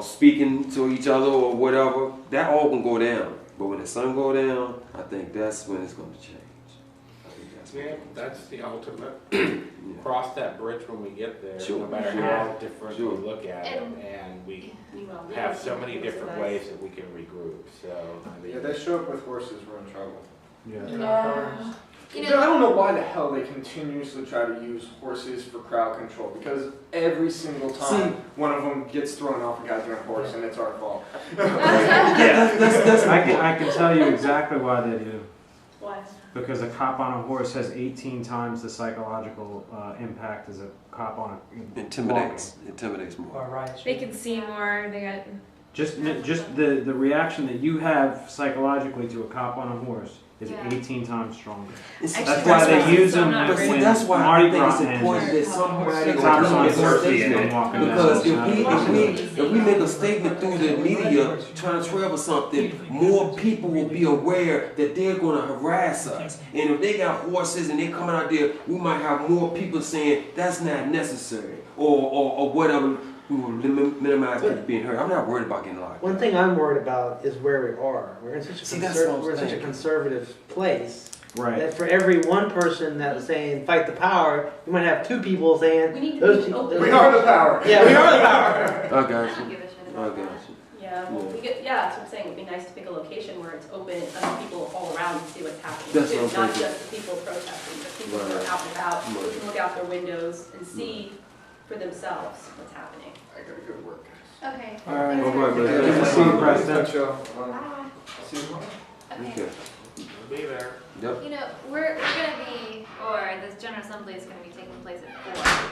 speaking to each other or whatever. That all can go down. But when the sun go down, I think that's when it's going to change. I think that's when Yeah, it's gonna that's the ultimate. change. Cross that bridge when we get there, Sure, no matter sure. how different Sure. we look at it, and we have so many different ways that we can regroup, so, I mean. Yeah, they show up with horses, we're in trouble. Yeah. I don't know why the hell they continuously try to use horses for crowd control, because every single time one of them gets thrown off a goddamn horse and it's our fault. I can tell you exactly why they do. Why? Because a cop on a horse has 18 times the psychological impact as a cop on a intimidates more. Or riot They shield. can see more, they got, Just the reaction that you have psychologically to a cop on a horse is Yeah. 18 times stronger. Actually, That's why they use them But see, when that's why Mardi I think Gras it's important ends. that somebody The will cops do on a horses statement. and walking down. Because if we make a statement through the media trying to travel something, more people will be aware that they're going to harass us. And if they got horses and they're coming out there, we might have more people saying that's not necessary or whatever. We will minimize people being hurt. I'm not worried about getting locked. One thing I'm worried about is where we are. We're in such a, See, that's what I was we're in such a thinking. conservative place Right. that for every one person that's saying fight the power, you might have two people saying We need to those be people. open. We are the power. Yeah, we are the power. I got I don't you. give a shit I about got that. you. Yeah, well, that's what I'm saying, it'd be nice to pick a location where it's open and other people all around can see what's happening. That's too. what I'm Not thinking. just the people protesting, but people who Right. are out and about, who Right. can look out their windows and see for themselves what's happening. I gotta go to work. Okay. All right. Thanks All right, for- man. Good to see you, Preston. Bye. See you tomorrow. Okay. We'll be there. Yep. You know, we're gonna be, or this General Assembly is gonna be taking place at 4.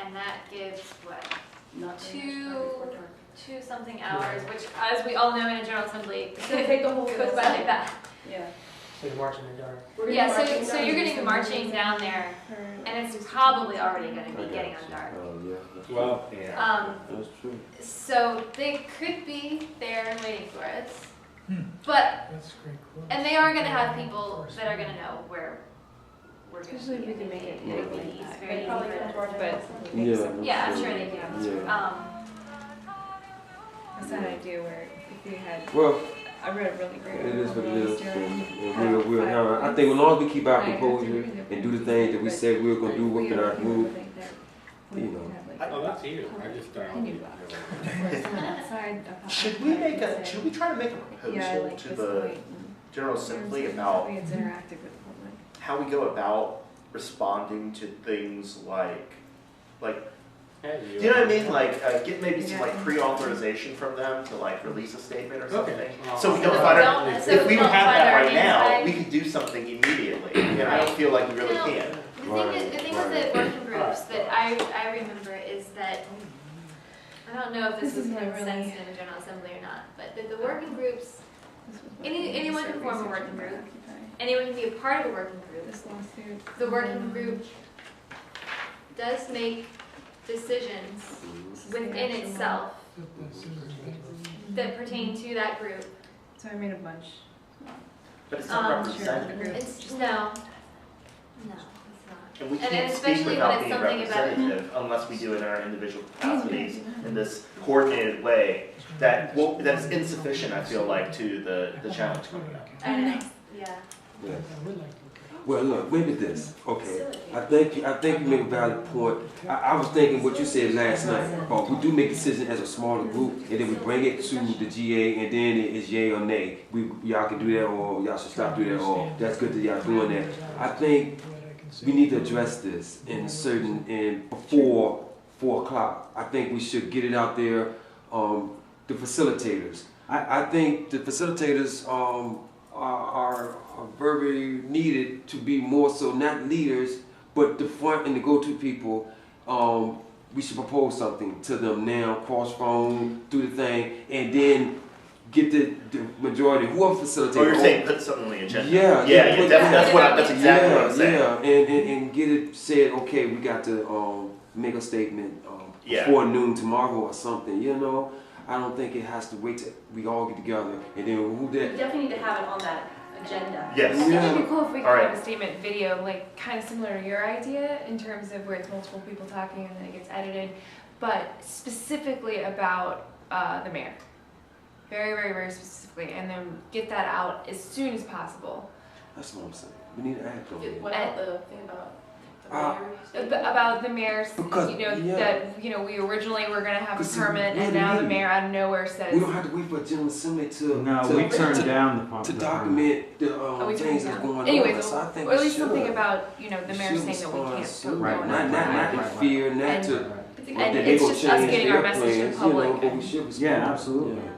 And that gives, what, Not very much Two- time before dark. 2 something hours, which, as we all know in a General Assembly, It's gonna take the whole goes goes by like that. Yeah. So you're marching in the dark. We're gonna Yeah, be marching so down you're to gonna be some marching meetings. down there, and it's probably already gonna be getting on dark. Oh, yeah. That's true. Well, yeah. That's true. So they could be there waiting for us, but, That's great. and they are gonna have people that are gonna know where we're gonna especially if be. we can make it It'll be really easy, easy, very They probably easy come for to them. our but Yeah. Yeah, I'm sure they do. Yeah. That's an idea where if we had, Well, I read a really great it is what it article is. during And we'll have, I think as long as we keep our composure and do the things that we said we were going to do within our group, you know. Oh, that's you. I just don't. Should we try to make a proposal to the General Assembly about It's interactive with the public. how we go about responding to things like, Hey, do you know what I mean? Like, get maybe some like pre-authorization from them to like release a statement or something. Okay. So we So don't we find don't- out, so if we we would don't have find that our right hands now, tied. we could do something immediately, and I don't feel like we really No. can. The thing with the working groups that I remember is that, I don't know if this This was is not consensus really- in the General Assembly or not, but that the working groups, anyone can form a working group, anyone can be a part of a working group. This lawsuit. The working group does make decisions within itself that pertain to that group. So I made a bunch. But it's not Um, representative. It's, no, it's not. And we and can't especially speak when without it's being something about- representative unless we do it in our individual capacities in this coordinated way that is insufficient, I feel like, to the challenge coming up. I know, yeah. Yeah. Well, look, maybe this. Okay, I think you make a valid point. I was thinking what you said last night. We do make decisions as a smaller group, and then we bring it to the GA, and then it's yay or nay. Y'all can do that, or y'all should stop doing that, or that's good that y'all doing that. I think we need to address this before 4 o'clock. I think we should get it out there. The facilitators. I think the facilitators are very needed to be more so not leaders, but the front and the go-to people. We should propose something to them now, cross phone, do the thing, and then get the majority, whoever facilitates. Oh, you're saying put something on the agenda? Yeah, Yeah, that's exactly what I'm saying. And get it said, okay, we got to make a statement before noon tomorrow or something, you know? I don't think it has to wait till we all get together and then who We did. definitely need to have it on that agenda. Yes. I think it'd be cool if we could All right. have a statement video, like kind of similar to your idea in terms of where it's multiple people talking and then it gets edited, but specifically about the mayor. Very, very, very specifically, and then get that out as soon as possible. That's what I'm saying. We need to act on it. What about the thing about the mayor? About the mayor's, Because, that, we originally were gonna have a Because permit, we're and the now the media. mayor out of nowhere says. We don't have to wait for a general assembly to we turned down the to document the we things turned that's it going down. Anyways, on. So I think or at we least something should. about, the mayor We saying should that we can't respond still soon. go on. Not in fear, not And- to. And that they it's gonna just us change getting their our message to plans, the public. but we should respond. Yeah, absolutely. Yeah.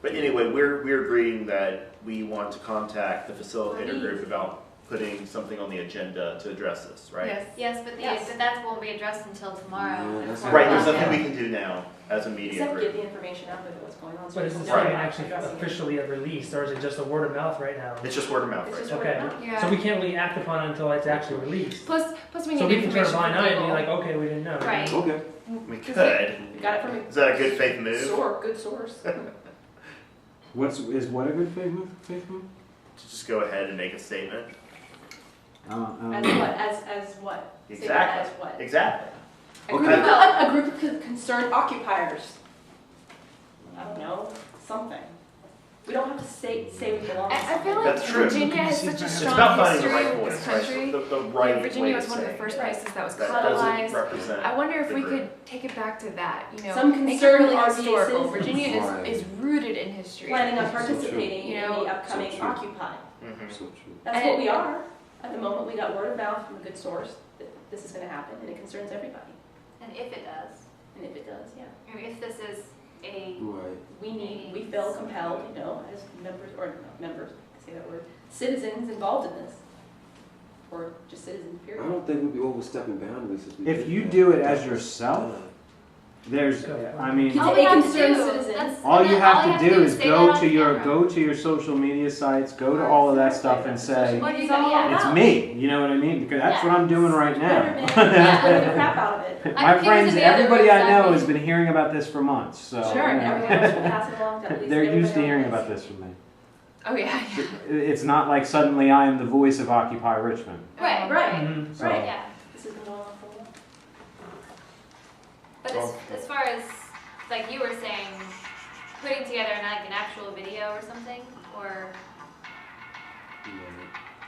But anyway, we're agreeing that we want to contact the facilitator group about putting something on the agenda to address this, right? Yes. Yes, but but that won't be addressed until tomorrow. Yeah, at that's 4 Right, there's o'clock. nothing we can do now as a media Except get group. the information out there what's going on. so But is people this know thing about actually addressing it. officially released, or is it just a word of mouth right now? It's just word of mouth, It's right? just word Okay. of mouth. Yeah. So we can't really act upon it until it's actually released. Plus we need So we can turn a information blind from eye and be Google. like, okay, we didn't know. Right. Okay. We could. We got it from Is that a good faith a move? good source. Is what a good faith move? To just go ahead and make a statement? As what? As what? Say that Exactly. as what? Exactly. A group of concerned occupiers. I don't know, something. We don't have to say we belong to I feel something. like That's true. Virginia has such a It's strong about finding the history right with voice, this right? country. The right way Virginia to was one of say the first Right. places that was that doesn't colonized. represent. I wonder if the we group. could take it back to that, Some make it concerned really RVA historical. citizens. Virginia Right. is rooted in history. Planning on So true. participating You in know, the upcoming so true. Occupy. Mhm. So true. That's And what it- we are. At the moment, we got word of mouth from a good source that this is gonna happen, and it concerns everybody. And if it does, And if it does, yeah. if this is a, Right. We feel compelled, as members, or not members, say that word, citizens involved in this. Or just citizens, I period. don't think we'd be overstepping boundaries if we If did you that. do it as yourself, there's, I mean, All all we we have have to to do- do, citizens. that's- all you and have then to do is say that go on to your, camera. social media sites, go to all of that stuff and say, What is It's all that? it's about. me, you know what I mean? Because that's what I'm doing right Twitter, now. man, Twitter the crap out of it. My Here's friends, the other everybody I know side. has been hearing about this for months, so. Sure, and everyone else will pass it along to at least They're used to everybody hearing else. about this from me. Oh yeah. It's not like suddenly I am the voice of Occupy Richmond. Right, Right. Mhm. So- Right. yeah. This has been going on for a while. But as far as, like you were saying, putting together an actual video or something, or,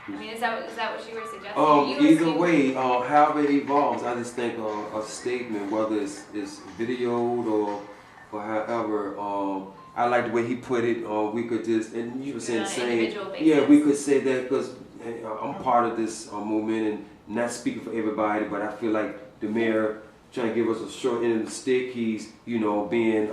I mean, is that what you were suggesting? You were Either saying- way, however it evolves, I just think a statement, whether it's videoed or however, I like the way he put it. We could just, and you were saying On the an same. individual basis. Yeah, we could say that because I'm part of this movement and not speaking for everybody, but I feel like the mayor trying to give us a short end of the stick. He's, being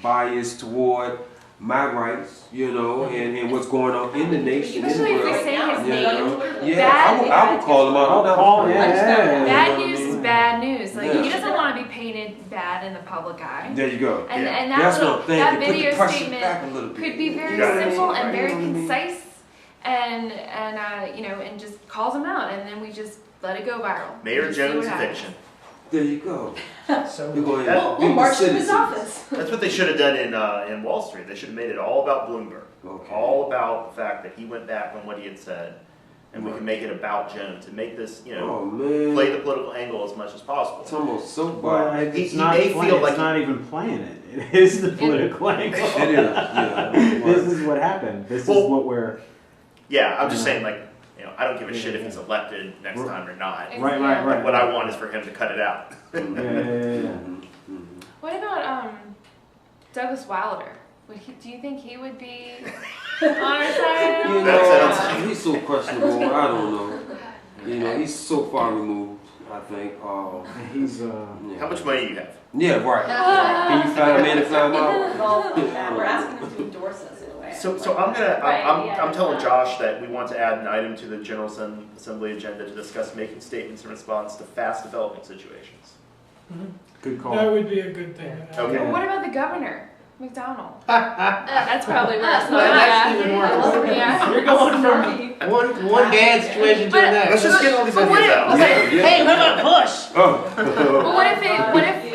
biased toward my rights, and what's going on in the nation, in the Especially if we world. say his You name. know? Yeah, Bad- I would call him out. I'll call, yeah. Bad news is bad news. Like Yeah. he doesn't want to be painted bad in the public eye. There you go. And Yeah. and That's that what I'm thinking. that Put the video pressure statement back a little bit. could be very You got it. simple and very You know what I mean? concise, and and just calls them out, and then we just let it go viral. Mayor Just see what Jones' happens. eviction. There you go. So You're going We'll march to his office. That's what they should have done in Wall Street. They should have made it all about Bloomberg. Okay. All about the fact that he went back on what he had said. And we can make it about Jones and make this, Oh man. play the political angle as much as possible. It's almost so But bad. it's He not may playing, feel like it's not even playing it. It is the political angle. It is. Yeah. This is what happened. This Well- is what we're. Yeah, I'm just Yeah. saying, I don't give a shit if Yeah. he's elected next time or not. Right. What I want is for him to cut it out. Yeah. Mhm. What about Douglas Wilder? Do you think he would be on our side? You That's- know, he's so questionable. I don't know. He's so far removed. I think. He's Yeah. How much money do you have? Yeah, right. Can you find a man to find We're out? involved in that. We're asking them to endorse us in a way. So I'm gonna, Right, yeah, I'm telling yeah. Josh that we want to add an item to the General Assembly agenda to discuss making statements in response to fast development situations. Good That call. would be a good thing. Okay. Well, what about the governor, McDonald? That's probably worse. That's even worse. Yeah. You're going from one bad situation to the But- next. Let's just get all these But what ideas if- out. Yeah. Hey, what about Bush? Oh. But what if,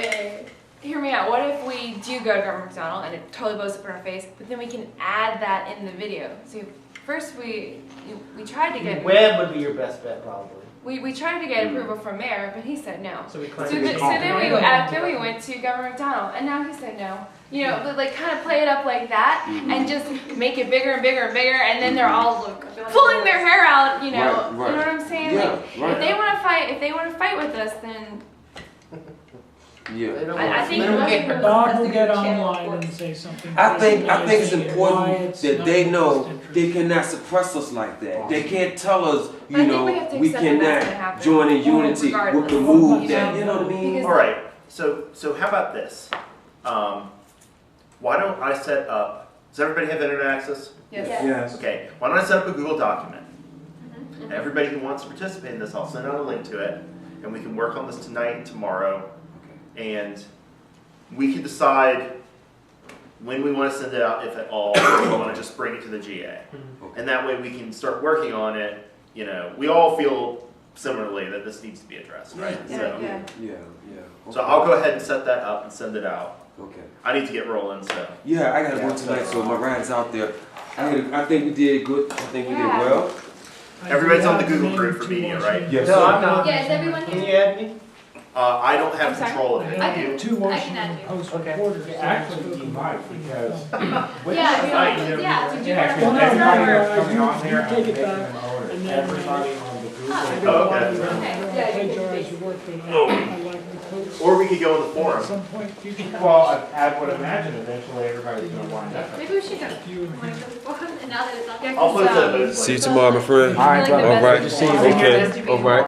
hear me out, what if we do go to Governor McDonald and it totally blows up in our face, but then we can add that in the video? So first we tried to get, Web would be your best bet, probably. we tried to get approval from mayor, but he said no. So we So, claim then we went to Governor McDonald, and now he said no. You know, but like kind of play it up like that, and just make it bigger and bigger and bigger, and then they're all pulling their hair out. You know, Right. you know what I'm saying? Yeah, Like right. if they want to fight with us, then Yeah. I think They don't most care. Bob will get online and say something. I think it's saying why important it's that not they in know best interest. they cannot suppress us like that. They can't tell us, But I you think know, we have to we accept that that's gonna cannot happen. join in unity with the Regardless, move you that, know? you know what I mean? Because- All right, so how about this? Why don't I set up, does everybody have internet access? yes. Yes. Okay, why don't I set up a Google document? Mhm. Everybody who wants to participate in this, I'll send out a link to it, and we can work on this tonight and tomorrow. And we can decide when we want to send it out, if at all, or we want to just bring it to the GA. And that way we can start working on it, you know, we all feel similarly that this needs to be addressed, right? Yeah, So, yeah. Yeah. so I'll go ahead and set that up and send it out. Okay. I need to get rolling, so. Yeah, I gotta work tonight, so my ride's out there. I think we did good. I think we did Yeah. well. I Everybody's do on the have Google name group for to media, Washington. right? Yes, No, sir. I'm not. Yeah, is everyone Can here? you add me? I don't have I'm sorry? control of it. I I have can- two I Washington can add you. Post Okay. reporters. Actually, you might, because. Yeah, if you want, yeah, did you Yeah, want to because Well, no, put this no, on no, or? no. everybody coming on You there and take it making back, them orders. and then- Everybody on the Google. I Oh, got a lot okay. of them. Okay. I don't Yeah, you can plagiarize do the work, but I like the post. Or we could go in the At forum. some point, future. Well, I would imagine eventually everybody's gonna wind up. Maybe we should go. You and Want to go before, and now that it's on there? I'll put it to the um, booth. See you tomorrow, my friend. All right, I feel like brother. the All best right. thing Good to see you. to do is Okay. to be All right.